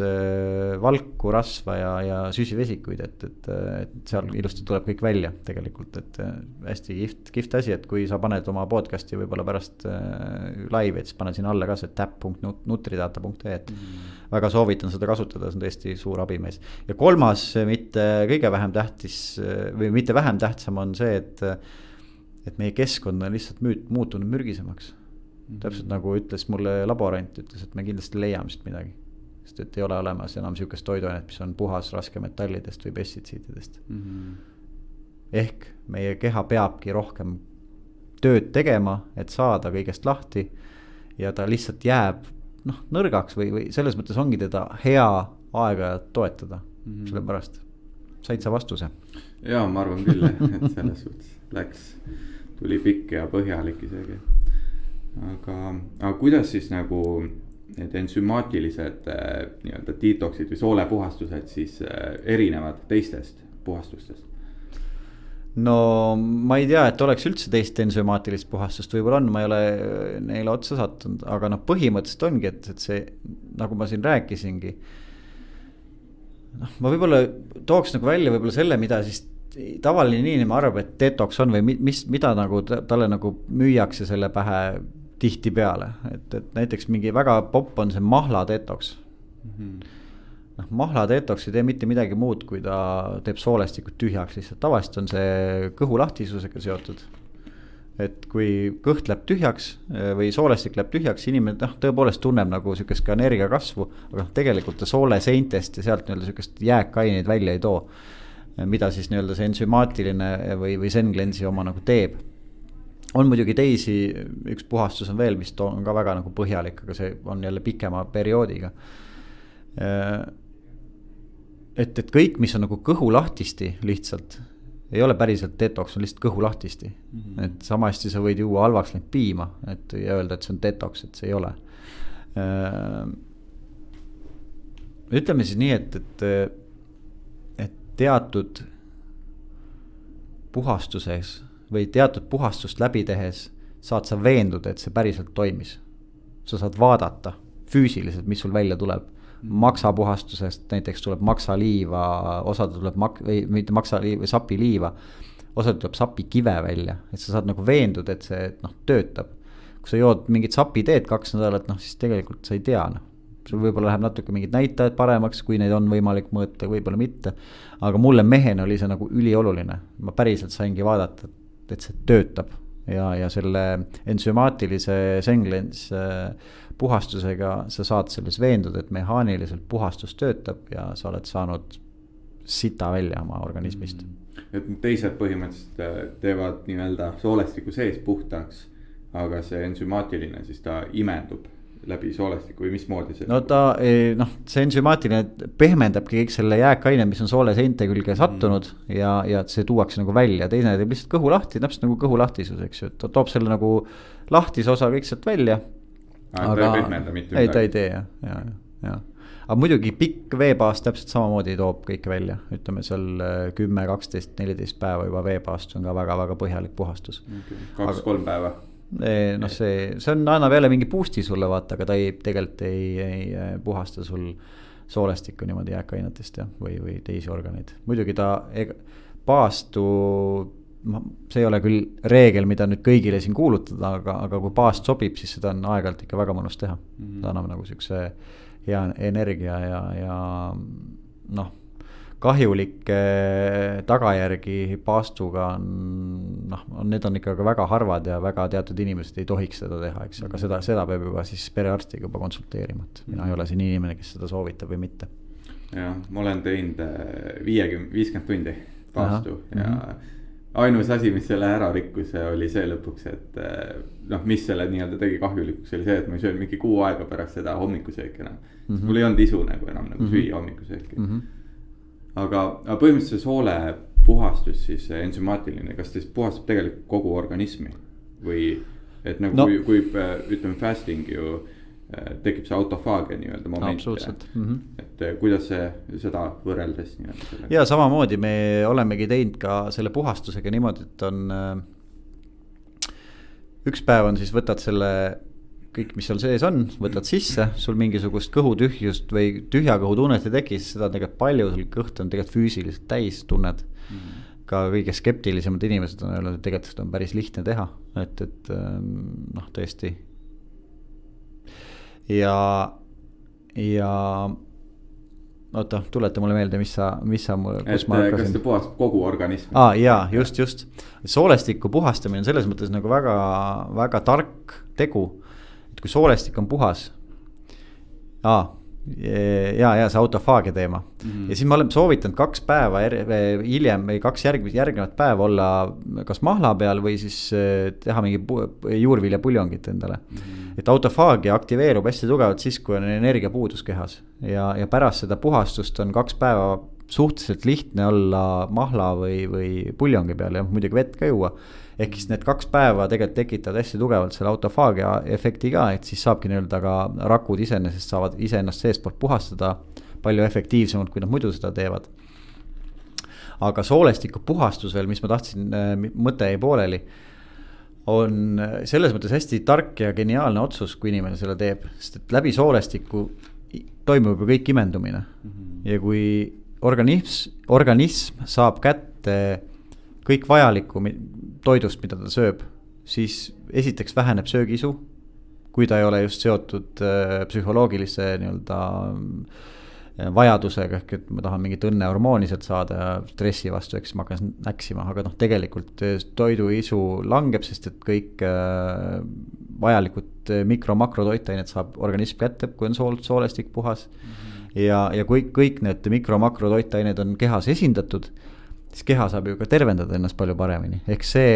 valku, rasva ja süsivesikuid, et seal ilusti tuleb kõik välja tegelikult, et hästi kihvt asi, et kui sa paned oma podcasti võib-olla pärast live, et siis pane sinna alla ka see tap.nutridata.ee, et väga soovitan seda kasutada, see on tõesti suur abimees. Ja kolmas, mitte kõige vähem tähtis või mitte vähem tähtsam on see, et meie keskkond on lihtsalt muutunud mürgisemaks. Täpselt nagu ütles mulle laborant, ütles, et me kindlasti leiame siit midagi. Sest et ei ole olemas enam sihukest toiduainet, mis on puhas raskemetallidest või pestitsiididest. Ehk meie keha peabki rohkem tööd tegema, et saada kõigest lahti ja ta lihtsalt jääb nõrgaks või selles mõttes ongi teda hea aega toetada. Sellepärast said sa vastuse? Jaa, ma arvan küll, et selles suhtes tuli pikk ja põhjalik isegi. Aga kuidas siis nagu need ensümaatilised nii-öelda detoxid või soolepuhastused siis erinevad teistest puhastustest? No ma ei tea, et oleks üldse teist ensümaatilist puhastust, võib-olla on, ma ei ole neile otsa sattunud, aga põhimõtteliselt ongi, et see, nagu ma siin rääkisingi, ma võib-olla tooks nagu välja võib-olla selle, mida siis tavaline inimene arvab, et detox on või mida nagu talle nagu müüakse selle pähe tihti peale, et näiteks mingi väga popp on see mahla detox. mahla detox ei tee mitte midagi muud, kui ta teeb soolestikut tühjaks lihtsalt, tavaliselt on see kõhu lahtisusega seotud. Et kui kõht läheb tühjaks või soolestik läheb tühjaks, inimene tõepoolest tunneb nagu sükest ka energia kasvu, aga tegelikult ta soole seintest ja sealt nii-öelda sükest jääkaineid välja ei too, mida siis nii-öelda see ensümaatiline või Zen-Cleanse'i oma nagu teeb. On muidugi teisi, üks puhastus on veel, mis on ka väga nagu põhjalik, aga see on jälle pikema perioodiga. Et kõik, mis on nagu kõhu lahtisti lihtsalt, ei ole päriselt detox, on lihtsalt kõhu lahtisti. Et sama hästi sa võid juua halvaks läinud piima, et ja öelda, et see on detox, et see ei ole. Ütleme siis nii, et teatud puhastuses või teatud puhastust läbi tehes saad sa veenduda, et see päriselt toimis. Sa saad vaadata füüsiliselt, mis sul välja tuleb. Maksapuhastusest näiteks tuleb maksaliiva, osad tuleb või mitte maksaliiva, sapiliiva, osad tuleb sapikive välja, et sa saad nagu veenduda, et see töötab. Kui sa jood mingit sapiteed 2 nädalat, siis tegelikult sa ei tea. Sul võib-olla läheb natuke mingid näitajad paremaks, kui neid on võimalik mõõta, võib-olla mitte. Aga mulle mehena oli see nagu ülioluline. Ma päriselt saingi vaadata, et see töötab ja selle ensümaatilise Zen-Cleanse puhastusega sa saad selles veenduda, et mehaaniliselt puhastus töötab ja sa oled saanud sita välja oma organismist. Et teised põhimõtteliselt teevad nii-öelda soolestiku sees puhtaks, aga see ensümaatiline siis ta imendub läbi soolestiku või mismoodi see? See ensümaatiline pehmendabki kõik selle jääkaine, mis on soole seinte külge sattunud ja see tuuakse nagu välja. Teine teeb lihtsalt kõhu lahti, täpselt nagu kõhu lahtisus, eks ju. Ta toob selle nagu lahtise osa kõik sealt välja. Aga ta ei pehmenda mitte midagi. Ei, ta ei tee, ja. Aga muidugi pikk veepaast täpselt samamoodi toob kõike välja. Ütleme seal 10, 12, 14 päeva juba veepaast on ka väga-väga põhjalik puhastus. 2-3 päeva. See on, annab jälle mingi boost'i sulle vaata, aga ta tegelikult ei puhasta sul soolestikku niimoodi jääkainetest või teisi organeid. Muidugi ta paastu, see ei ole küll reegel, mida nüüd kõigile siin kuulutada, aga kui paast sobib, siis seda on aeg-ajalt ikka väga mõnus teha. Ta annab nagu siukse hea energia ja kahjulikke tagajärgi paastuga need on ikka väga harvad ja väga teatud inimesed ei tohiks seda teha, eks, aga seda peab juba siis perearstiga juba konsulteerima, et mina ei ole siin inimene, kes seda soovitab või mitte. Jah, ma olen teinud 50 tundi paastu ja ainus asi, mis selle ära rikkus, oli see lõpuks, et mis selle nii-öelda tegi kahjulikuks, oli see, et ma ei söönud mingi kuu aega pärast seda hommikusööki enam. Mul ei olnud isu enam süüa hommikusööki. Aga põhimõtteliselt soole puhastus siis ensümaatiline, kas ta siis puhastab tegelikult kogu organismi või et nagu kui ütleme fasting ju tekib see autofaagia nii-öelda moment, et kuidas seda võrreldes nii-öelda? Ja samamoodi me olemegi teinud ka selle puhastusega niimoodi, et on üks päev on siis võtad selle kõik, mis seal sees on, võtad sisse, sul mingisugust kõhutühjust või tühja kõhutunnet ei teki, seda on tegelikult palju, sul kõht on tegelikult füüsiliselt täis, tunned. Ka kõige skeptilisemad inimesed on öelnud, et tegelikult seda on päris lihtne teha, et tõesti. Ja oota, tuleta mulle meelde, mis sa kus ma hakkasin. Kas ta puhastab kogu organismi? Jaa, just. Soolestiku puhastamine on selles mõttes nagu väga, väga tark tegu. Et kui soolestik on puhas, see autofaagia teema. Ja siis ma olen soovitanud 2 päeva hiljem või 2 järgnevat päeva olla kas mahla peal või siis teha mingi juurviljapuljongit endale. Et autofaagia aktiveerub hästi tugevalt siis, kui on energiapuudus kehas. Ja pärast seda puhastust on 2 päeva suhteliselt lihtne olla mahla või puljongi peal ja muidugi vett ka juua. Ehk siis need 2 päeva tegelikult tekitavad hästi tugevalt selle autofaagia efekti ka, et siis saabki nii-öelda ka rakud iseenesest saavad iseennast seestpoolt puhastada palju efektiivsemalt, kui nad muidu seda teevad. Aga soolestiku puhastus veel, mis ma tahtsin, mõte jäi pooleli, on selles mõttes hästi tark ja geniaalne otsus, kui inimene selle teeb, sest et läbi soolestiku toimub ju kõik imendumine. Ja kui organism saab kätte kõik vajalikku toidust, mida ta sööb, siis esiteks väheneb söögiisu, kui ta ei ole just seotud psühholoogilise nii-öelda vajadusega, ehk et ma tahan mingit õnnehormooni sealt saada ja stressi vastu, eks ma hakkan näksima, aga noh, tegelikult toiduisu langeb, sest et kõik vajalikud mikro-makrotoitained saab organism kätte, kui on soolestik puhas. Ja kui kõik need mikro-makrotoitained on kehas esindatud, siis keha saab ju ka tervendada ennast palju paremini. Ehk see,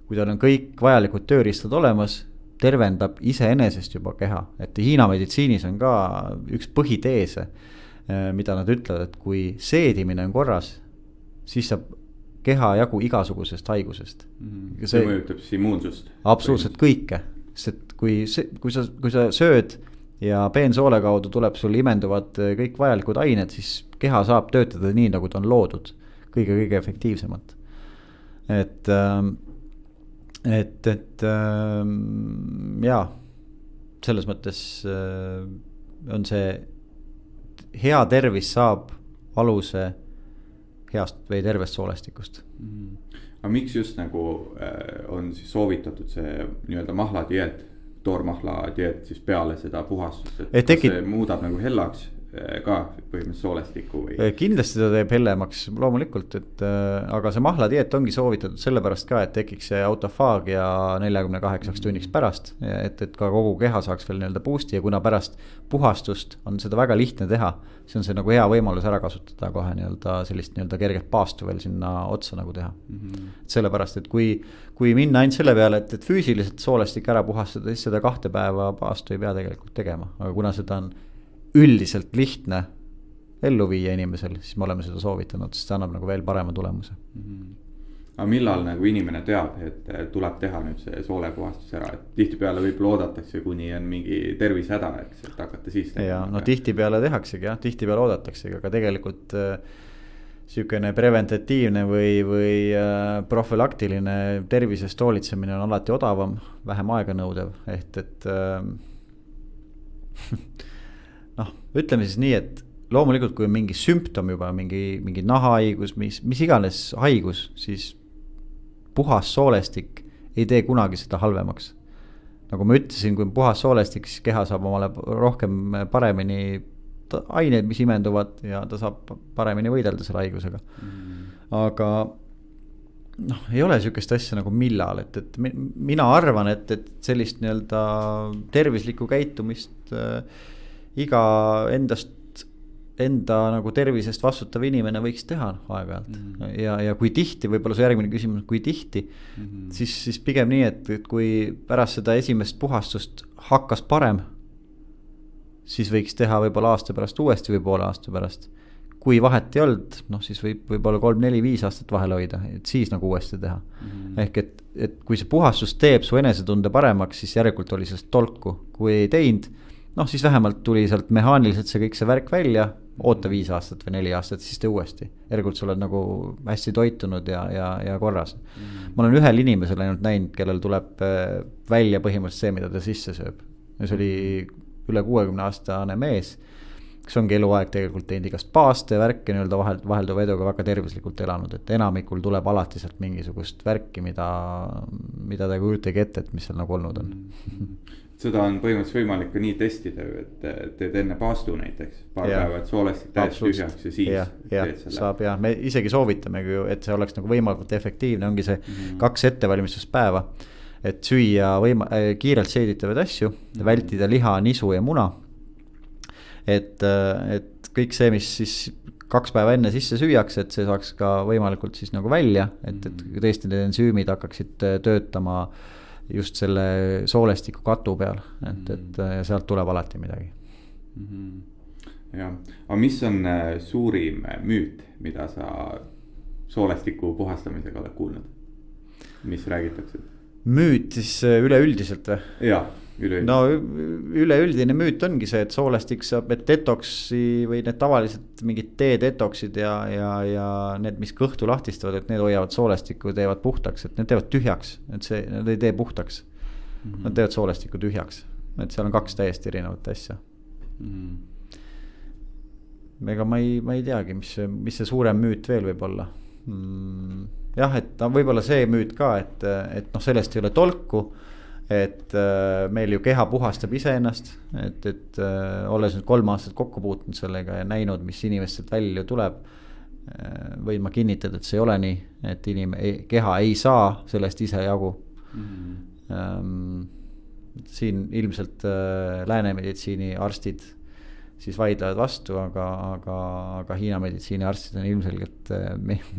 kui tal on kõik vajalikud tööriistad olemas, tervendab iseenesest juba keha. Et Hiina meditsiinis on ka üks põhiteese, mida nad ütlevad, et kui seedimine on korras, siis saab keha jagu igasugusest haigusest. See mõjutab siis immuunsust. Absoluutselt kõike. Sest kui sa sööd ja peensoole kaudu tuleb sul imenduvad kõik vajalikud ained, siis keha saab töötada nii, nagu ta on loodud. Kõige efektiivsemalt. Jaa, selles mõttes on see hea tervis saab aluse heast või tervest soolestikust. Aga miks just nagu on siis soovitatud see nii-öelda mahladieet, toormahladieet siis peale seda puhastust, et see muudab nagu hellaks ka põhimõtteliselt soolestikku või? Kindlasti ta teeb hellemaks loomulikult, aga see mahladieet ongi soovitatud sellepärast ka, et tekiks see autofaagia 48 tunniks pärast, et ka kogu keha saaks veel nii-öelda boost'i ja kuna pärast puhastust on seda väga lihtne teha, see on see nagu hea võimalus ära kasutada kohe nii-öelda sellist nii-öelda kerget paastu veel sinna otsa nagu teha. Sellepärast, et kui minna ainult selle peale, et füüsiliselt soolestik ära puhastada, siis seda 2 päeva paastu ei pea tegelikult tegema, aga kuna seda on üldiselt lihtne ellu viia inimesel, siis me oleme seda soovitanud, sest see annab nagu veel parema tulemuse. Aga millal nagu inimene teab, et tuleb teha nüüd see soolepuhastus ära, et tihtipeale võib-olla oodatakse, kuni on mingi tervishäda, et hakata siis tegema. Ja no tihtipeale tehaksegi jah, tihtipeale oodataksegi, aga tegelikult sükene preventatiivne või profülaktiline tervisest hoolitsemine on alati odavam, vähem aega nõudev, et noh, ütleme siis nii, et loomulikult kui on mingi sümptom juba, mingi nahahaigus, mis iganes haigus, siis puhas soolestik ei tee kunagi seda halvemaks. Nagu ma ütlesin, kui on puhas soolestik, siis keha saab omale rohkem paremini aineid, mis imenduvad ja ta saab paremini võidelda selle haigusega. Aga noh, ei ole sükest asja nagu millal, et mina arvan, et sellist nii-öelda tervislikku käitumist iga enda nagu tervisest vastutav inimene võiks teha aeg-ajalt. Ja kui tihti, võib-olla see järgmine küsimus, kui tihti, siis pigem nii, et kui pärast seda esimest puhastust hakkas parem, siis võiks teha võib-olla aasta pärast uuesti või poole aasta pärast. Kui vahet ei olnud, noh siis võib-olla 3, 4, 5 aastat vahel hoida, et siis nagu uuesti teha. Ehk et kui see puhastus teeb su enesetunde paremaks, siis järelikult oli sellest tolku. Kui ei teinud, noh siis vähemalt tuli sealt mehaaniliselt see kõik see värk välja, oota 5 aastat või 4 aastat, siis tee uuesti. Järelikult sa oled nagu hästi toitunud ja korras. Ma olen ühel inimesel ainult näinud, kellel tuleb välja põhimõtteliselt see, mida ta sisse sööb. Ja see oli üle 60-aastane mees, kes ongi eluaeg tegelikult teinud igast paaste, värke nii-öelda vahelduva eduga väga tervislikult elanud, et enamikul tuleb alati sealt mingisugust värki, mida ta ei kujutagi ette, et mis seal nagu olnud on. Seda on põhimõtteliselt võimalik ka nii testida, et teed enne paastu näiteks paar päeva, et soolestik täiesti tühjaks ja siis teed selle. Saab jah, me isegi soovitamegi ju, et see oleks nagu võimalikult efektiivne, ongi see 2 ettevalmistuspäeva, et süüa kiirelt seeditavaid asju, vältida liha, nisu ja muna. Et kõik see, mis siis 2 päeva enne sisse süüakse, et see saaks ka võimalikult siis nagu välja, et tõesti need ensüümid hakkaksid töötama just selle soolestiku katu peal, et sealt tuleb alati midagi. Ja, aga mis on suurim müüt, mida sa soolestiku puhastamisega oled kuulnud? Mis räägitakse? Müüt siis üleüldiselt või? Jah, üleüldine. No üleüldine müüt ongi see, et soolestik saab, et detoksi või need tavaliselt mingid tee-detoksid ja need, mis kõhtu lahtistavad, et need hoiavad soolestikku, teevad puhtaks, et need teevad tühjaks, et see, need ei tee puhtaks. Nad teevad soolestikku tühjaks, et seal on 2 täiesti erinevat asja. Ega ma ei teagi, mis see suurem müüt veel võib olla. Jah, et võib-olla see müüt ka, et noh, sellest ei ole tolku, et meil ju keha puhastab iseennast, et olles nüüd 3 aastat kokku puutunud sellega ja näinud, mis inimestelt välja tuleb, võin ma kinnitada, et see ei ole nii, et keha ei saa sellest ise jagu. Siin ilmselt lääne meditsiini arstid siis vaidlevad vastu, aga Hiina meditsiini arstid on ilmselgelt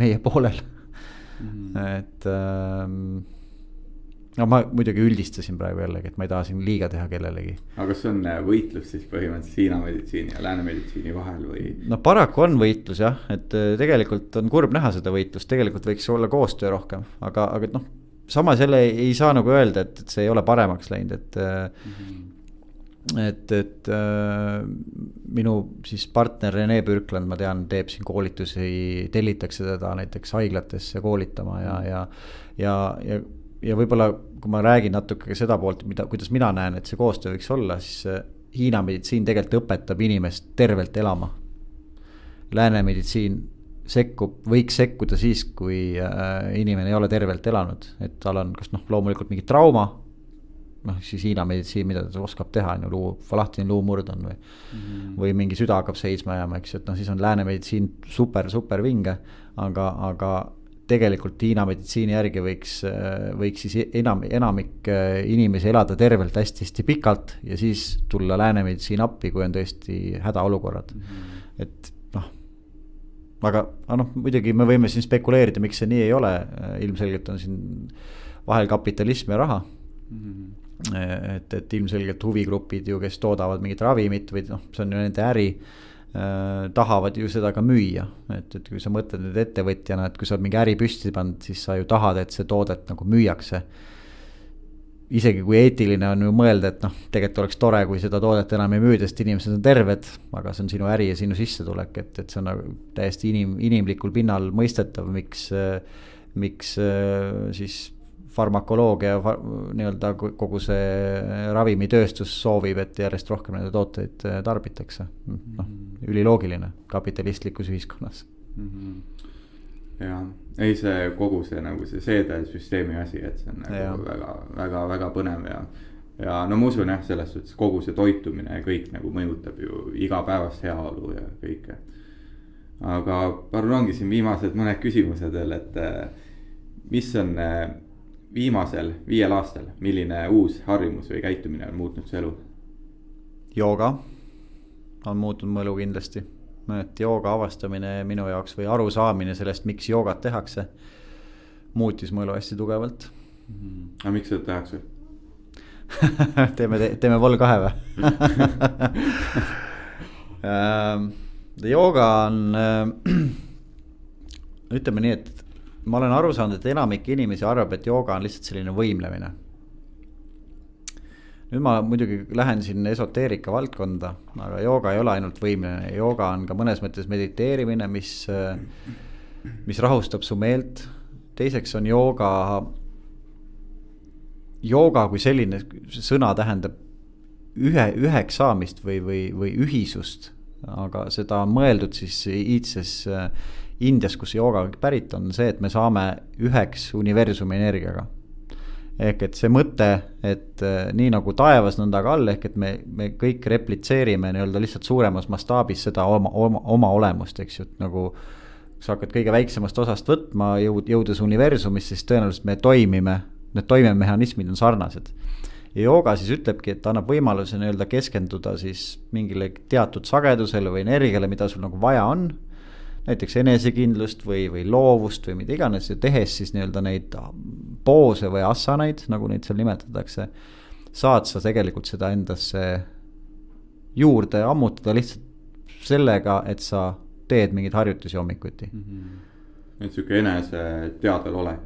meie poolel. Et no ma muidugi üldistasin praegu jällegi, et ma ei taha siin liiga teha kellelegi. aga kas on võitlus siis põhimõtteliselt Hiina meditsiini ja lääne meditsiini vahel või? No paraku on võitlus jah, et tegelikult on kurb näha seda võitlust, tegelikult võiks olla koostöö rohkem, aga noh, samas jälle ei saa nagu öelda, et see ei ole paremaks läinud, et minu siis partner Rene Pürkland, ma tean, teeb siin koolitusi, tellitakse teda näiteks haiglatesse koolitama ja võib-olla kui ma räägin natuke seda poolt, kuidas mina näen, et see koostöö võiks olla, siis Hiina meditsiin tegelikult õpetab inimest tervelt elama. Lääne meditsiin võiks sekkuda siis, kui inimene ei ole tervelt elanud, et tal on kas loomulikult mingi trauma, siis Hiina meditsiin, mida ta oskab teha, lahtine luumurd on või mingi süda hakkab seisma jääma, eks, et siis on lääne meditsiin super vinge, aga tegelikult Hiina meditsiini järgi võiks siis enamik inimesi elada tervelt hästi pikalt ja siis tulla lääne meditsiin appi, kui on tõesti hädaolukorrad. Et aga muidugi me võime siin spekuleerida, miks see nii ei ole, ilmselgelt on siin vahel kapitalism ja raha. Et ilmselgelt huvigrupid ju, kes toodavad mingit ravimit või see on ju nende äri, tahavad ju seda ka müüa, et kui sa mõtled nüüd ettevõtjana, et kui sa oled mingi äri püsti pannud, siis sa ju tahad, et see toodet nagu müüakse. Isegi kui eetiline on ju mõelda, et tegelikult oleks tore, kui seda toodet enam ei müüda, sest inimesed on terved, aga see on sinu äri ja sinu sissetulek, et see on nagu täiesti inimlikul pinnal mõistetav, miks siis farmakoloogia nii-öelda kogu see ravimitööstus soovib, et järjest rohkem nende tooteid tarbitakse. Üliloogiline kapitalistlikus ühiskonnas. Ja ei see kogu see nagu see seedesüsteemi asi, et see on nagu väga põnev ja no ma usun jah, selles suhtes kogu see toitumine ja kõik nagu mõjutab ju igapäevast heaolu ja kõike. Aga palun ongi siin viimased mõned küsimused veel, et mis on viimasel 5 aastal, milline uus harjumus või käitumine on muutnud su elu? Jooga on muutnud mu elu kindlasti. Et jooga avastamine minu jaoks või arusaamine sellest, miks joogat tehakse, muutis mu elu hästi tugevalt. Aga miks seda tehakse? teeme vol 2 või? Jooga on, ütleme nii, et ma olen aru saanud, et enamik inimesi arvab, et jooga on lihtsalt selline võimlemine. Nüüd ma muidugi lähen siin esoteerika valdkonda, aga jooga ei ole ainult võimlemine. Jooga on ka mõnes mõttes mediteerimine, mis rahustab su meelt. Teiseks on jooga kui selline sõna tähendab üheks saamist või ühisust, aga seda on mõeldud siis iidses Indias, kus jooga pärit on see, et me saame üheks universumi energiaga. Ehk et see mõte, et nii nagu taevas nõnda ka all, ehk et me kõik replitseerime nii-öelda lihtsalt suuremas mastaabis seda oma olemust, eks ju, nagu sa hakkad kõige väiksemast osast võtma, jõudes universumist, siis tõenäoliselt me toimime, need toimemehhanismid on sarnased. Ja jooga siis ütlebki, et annab võimaluse nii-öelda keskenduda siis mingile teatud sagedusele või energiale, mida sul nagu vaja on, näiteks enesekindlust või loovust või mida iganes ja tehes siis nii-öelda neid poose või asanaid, nagu neid seal nimetatakse, saad sa tegelikult seda endasse juurde ammutada lihtsalt sellega, et sa teed mingeid harjutusi hommikuti. Et siuke enese teadvelolek.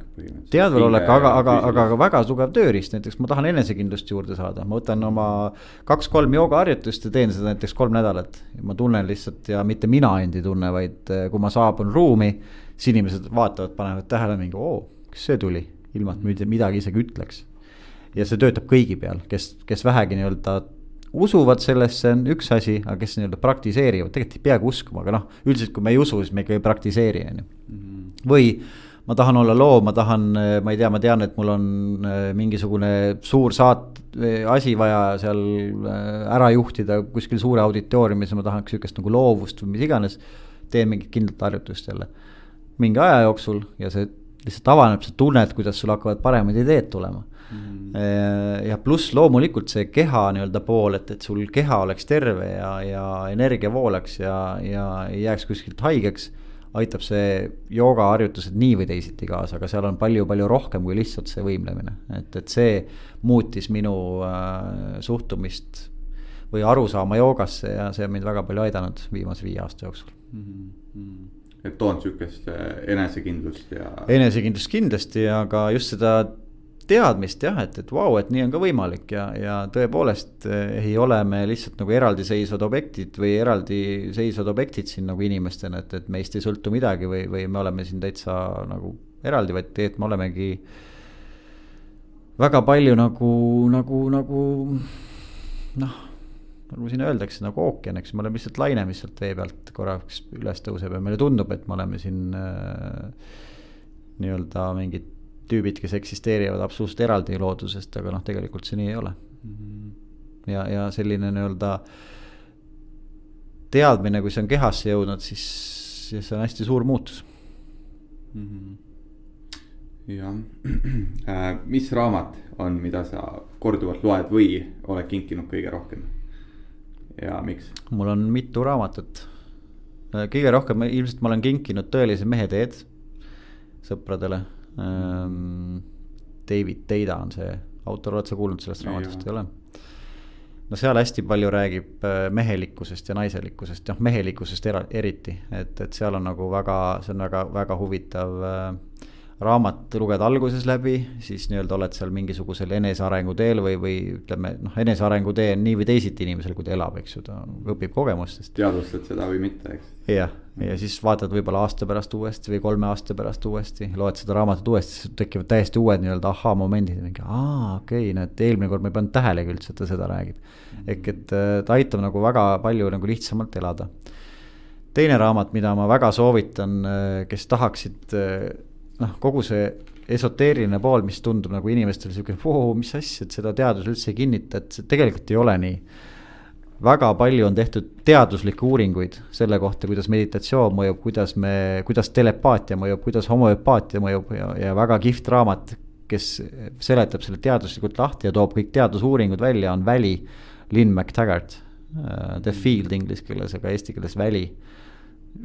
Teadvelolek, aga väga tugev tööriist, näiteks ma tahan enesekindlust juurde saada, ma võtan oma 2-3 joogaharjutust ja teen seda näiteks 3 nädalat. Ma tunnen lihtsalt ja mitte mina endi tunne, vaid kui ma saabun ruumi, siis inimesed vaatavad, panevad tähele mingi, kas see tuli, ilma et midagi isegi ütleks. Ja see töötab kõigi peal, kes vähegi nii-öelda usuvad sellesse on üks asi, aga kes nii-öelda praktiseerivad, tegelikult ei peagi uskuma, aga üldiselt kui me ei usu, siis me ikka ei praktiseeri. Või ma tahan olla loom, ma tahan, ma ei tea, ma tean, et mul on mingisugune suur asi vaja seal ära juhtida kuskil suure auditooriumis ja ma tahaks sükest nagu loovust või mis iganes, teen mingit kindlat harjutust jälle mingi aja jooksul ja see lihtsalt avaneb, sa tunned, kuidas sul hakkavad paremad ideed tulema. Ja pluss loomulikult see keha nii-öelda pool, et sul keha oleks terve ja energia voolaks ja ei jääks kuskilt haigeks, aitab see joogaharjutused nii või teisiti kaasa, aga seal on palju rohkem kui lihtsalt see võimlemine. Et see muutis minu suhtumist või arusaama joogasse ja see on mind väga palju aidanud viimase 5 aasta jooksul. Et toon sükest enesekindlust ja... Enesekindlust kindlasti, aga just seda teadmist jah, et vau, et nii on ka võimalik ja tõepoolest ei ole me lihtsalt nagu eraldiseisvad objektid või eraldiseisvad objektid siin nagu inimestena, et meist ei sõltu midagi või me oleme siin täitsa nagu eraldi, vaid et me olemegi väga palju nagu nagu siin öeldakse, nagu ookean, eks me oleme lihtsalt laine, mis sealt vee pealt korraks üles tõuseb ja meile tundub, et me oleme siin nii-öelda mingid tüübid, kes eksisteerivad absoluutselt eraldi loodusest, aga tegelikult see nii ei ole. Ja selline nii-öelda teadmine, kui see on kehasse jõudnud, siis see on hästi suur muutus. Ja. Mis raamat on, mida sa korduvalt loed või oled kinkinud kõige rohkem? Ja miks? Mul on mitu raamatut. Kõige rohkem ilmselt ma olen kinkinud Tõelise mehe teed sõpradele. David Teida on see autor, oled sa kuulnud sellest raamatust, ei ole? No seal hästi palju räägib mehelikkusest ja naiselikkusest, mehelikkusest eriti, et seal on nagu see on väga huvitav raamat, luged alguses läbi, siis nii-öelda oled seal mingisugusel enesearengu teel või ütleme, enesearengu tee on nii või teisiti inimesel, kui ta elab, eks ju, ta õpib kogemustest. Teadvustad seda või mitte, eks? Ja siis vaatad võib-olla aasta pärast uuesti või 3 aasta pärast uuesti, loed seda raamatut uuesti, siis tekivad täiesti uued nii-öelda ahhaa-momendid, mingi okei, eelmine kord ma ei pannud tähelegi üldse, et ta seda räägib. Ehk et ta aitab nagu väga palju nagu lihtsamalt elada. Teine raamat, mida ma väga soovitan, kes tahaksid kogu see esoteeriline pool, mis tundub nagu inimestel mis asja, et seda teadus üldse ei kinnita, et see tegelikult ei ole nii. Väga palju on tehtud teaduslikke uuringuid selle kohta, kuidas meditatsioon mõjub, kuidas telepaatia mõjub, kuidas homöopaatia mõjub ja väga kihvt raamat, kes seletab selle teaduslikult lahti ja toob kõik teadusuuringud välja, on Väli, Lynn McTaggart, The Field inglise keeles, aga eesti keeles Väli.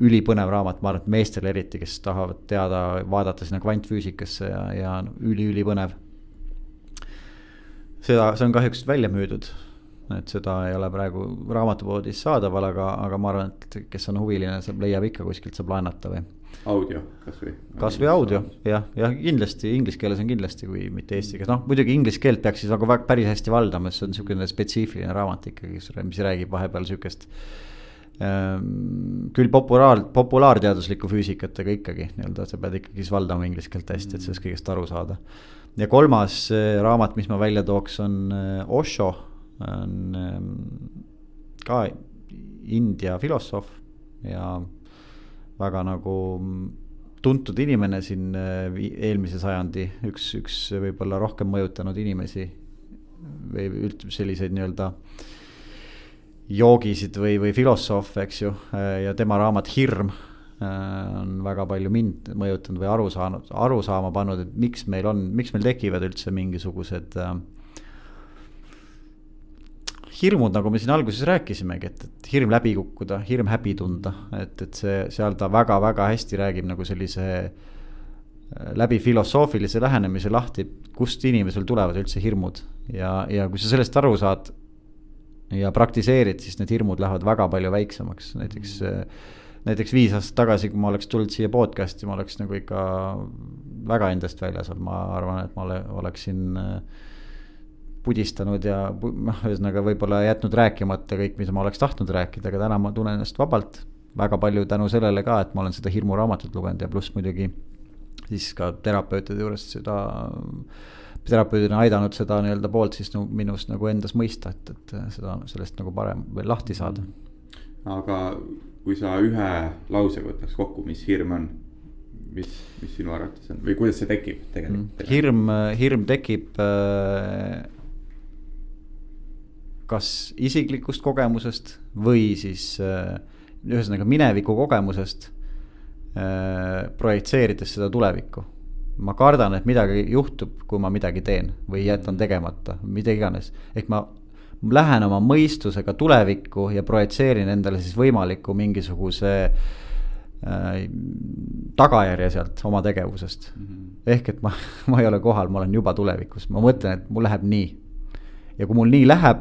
Ülipõnev raamat, ma arvan, et meestel eriti, kes tahavad vaadata sinna kvantfüüsikasse ja ülipõnev. See on kahjuks välja müüdud, et seda ei ole praegu raamatupoodis saadaval, aga ma arvan, et kes on huviline, saab leiab ikka kuskilt, saab laenata või. Audio, kas või audio, ja kindlasti, inglise keeles on kindlasti, kui mitte eesti keeles. Muidugi inglise keelt peaks siis nagu päris hästi valdama, see on niisugune spetsiifiline raamat ikkagi, mis räägib vahepeal niisugust küll populaarteaduslikku füüsikat, aga ikkagi nii-öelda sa pead ikkagi valdama inglise keelt hästi, et sellest kõigest aru saada. Ja 3. raamat, mis ma välja tooks, on Osho, on ka India filosoof ja väga nagu tuntud inimene siin eelmise sajandi, üks võib-olla rohkem mõjutanud inimesi või üldse selliseid nii-öelda joogisid või filosoof, eks ju, ja tema raamat Hirm on väga palju mind mõjutanud või aru saama pannud, et miks meil tekivad üldse mingisugused hirmud, nagu me siin alguses rääkisimegi, et hirm läbi kukkuda, hirm häbi tunda, et seal ta väga hästi räägib nagu sellise läbi filosoofilise lähenemise lahti, kust inimesel tulevad üldse hirmud ja kui sa sellest aru saad ja praktiseerid, siis need hirmud lähevad väga palju väiksemaks. Näiteks 5 aastat tagasi, kui ma oleks tulnud siia podcasti, ma oleks nagu ikka väga endast väljas, ma arvan, et ma oleksin pudistanud ja ühesõnaga võib-olla jätnud rääkimata kõik, mida ma oleks tahtnud rääkida, aga täna ma tunnen ennast vabalt väga palju tänu sellele ka, et ma olen seda hirmuraamatut lugenud ja pluss muidugi siis ka terapeutide juures terapeudina aidanud seda nii-öelda poolt siis minust nagu endas mõista, et sellest nagu parem veel lahti saada. Aga kui sa ühe lause võtaks kokku, mis hirm on, mis sinu arvates on või kuidas see tekib tegelikult? hirm tekib kas isiklikust kogemusest või siis ühesõnaga mineviku kogemusest projitseerides seda tulevikku. Ma kardan, et midagi juhtub, kui ma midagi teen või jätan tegemata, mida iganes. Ehk ma lähen oma mõistusega tulevikku ja projitseerin endale siis võimaliku mingisuguse tagajärje sealt oma tegevusest. Ehk et ma ei ole kohal, ma olen juba tulevikus, ma mõtlen, et mul läheb nii. Ja kui mul nii läheb,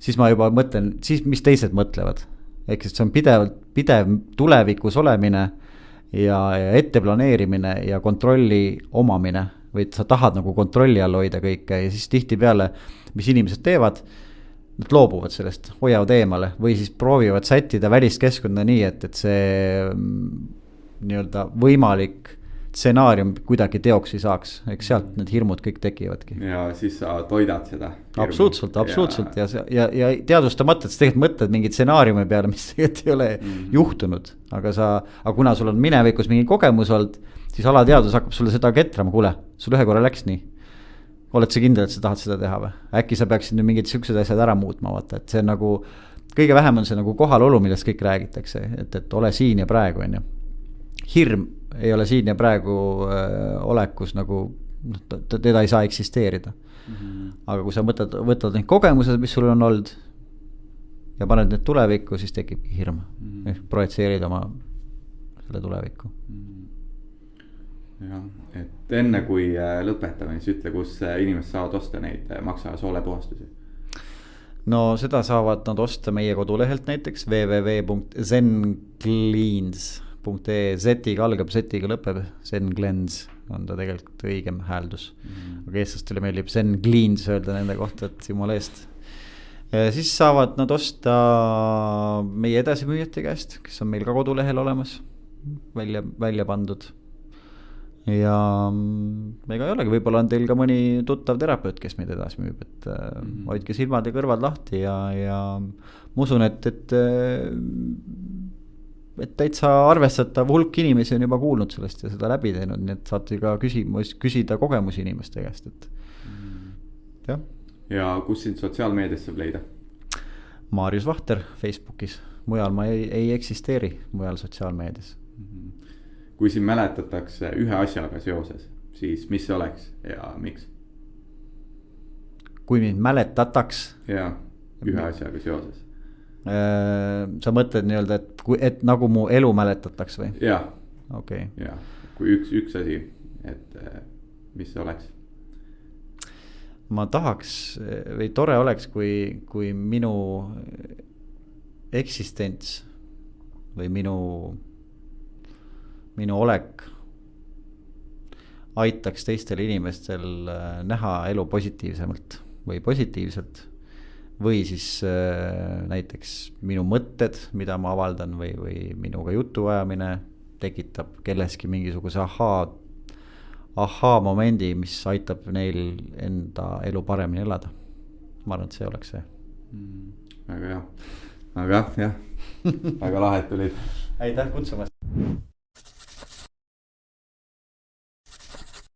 siis ma juba mõtlen, siis mis teised mõtlevad. Ehk et see on pidev tulevikus olemine ja etteplaneerimine ja kontrolli omamine või sa tahad nagu kontrolli all hoida kõike ja siis tihti peale, mis inimesed teevad, nad loobuvad sellest, hoiavad eemale või siis proovivad sättida välist keskkonda nii, et see nii-öelda võimalik stsenaarium kuidagi teoks ei saaks, eks sealt need hirmud kõik tekivadki. Ja siis sa toidad seda. Absoluutselt ja teadvustamata, et sa tegelikult mõtled mingi stsenaariumi peale, mis tegelikult ei ole juhtunud, aga kuna sul on minevikus mingi kogemus olnud, siis alateadvus hakkab sulle seda ketrama, kuule, sul ühe korra läks nii. Oled sa kindel, et sa tahad seda teha või? Äkki sa peaksid nüüd mingid siuksed asjad ära muutma, vaata, et see nagu kõige vähem on see nagu kohalolu, millest kõik räägitakse, et ole siin ja praegu, on ju. Hirm ei ole siin ja praegu olekus nagu, teda ei saa eksisteerida. Aga kui sa võtad need kogemused, mis sul on olnud ja paned need tulevikku, siis tekib hirm. Ehk projitseerid oma selle tulevikku. Ja, et enne kui lõpetame, siis ütle, kus inimesed saavad osta neid maksa soolepuhastusi. No seda saavad nad osta meie kodulehelt näiteks www.zencleans.ee Z-iga algab, Z-iga lõpeb, Zencleans on ta tegelikult õigem hääldus. Aga eestlastele meeldib Zencleans öelda nende kohta, et jumala eest. Siis saavad nad osta meie edasimüüjate käest, kes on meil ka kodulehel olemas, välja pandud. Ja ega ei olegi, võib-olla on teil ka mõni tuttav terapeut, kes meid edasi müüb, et hoidke silmad ja kõrvad lahti ja ma usun, et täitsa arvestatav hulk inimesi on juba kuulnud sellest ja seda läbi teinud, nii et saate ka küsida kogemusi inimeste käest, et jah. Ja kus sind sotsiaalmeedias saab leida? Marius Vahter Facebookis, mujal ma ei eksisteeri, mujal sotsiaalmeedias. Kui siin mäletatakse ühe asjaga seoses, siis mis see oleks ja miks? Kui mind mäletataks? Ja, ühe asjaga seoses. Sa mõtled nii-öelda, et nagu mu elu mäletataks või? Jah. Okay. Ja, kui üks asi, et mis see oleks? Ma tahaks või tore oleks, kui minu eksistents või minu olek aitaks teistel inimestel näha elu positiivsemalt või positiivselt. Või siis näiteks minu mõtted, mida ma avaldan või minuga jutu ajamine tekitab kelleski mingisuguse ahaa momendi, mis aitab neil enda elu paremini elada. Ma arvan, et see oleks see. Väga hea. Aga jah, väga lahe tulid. Aitäh kutsumast.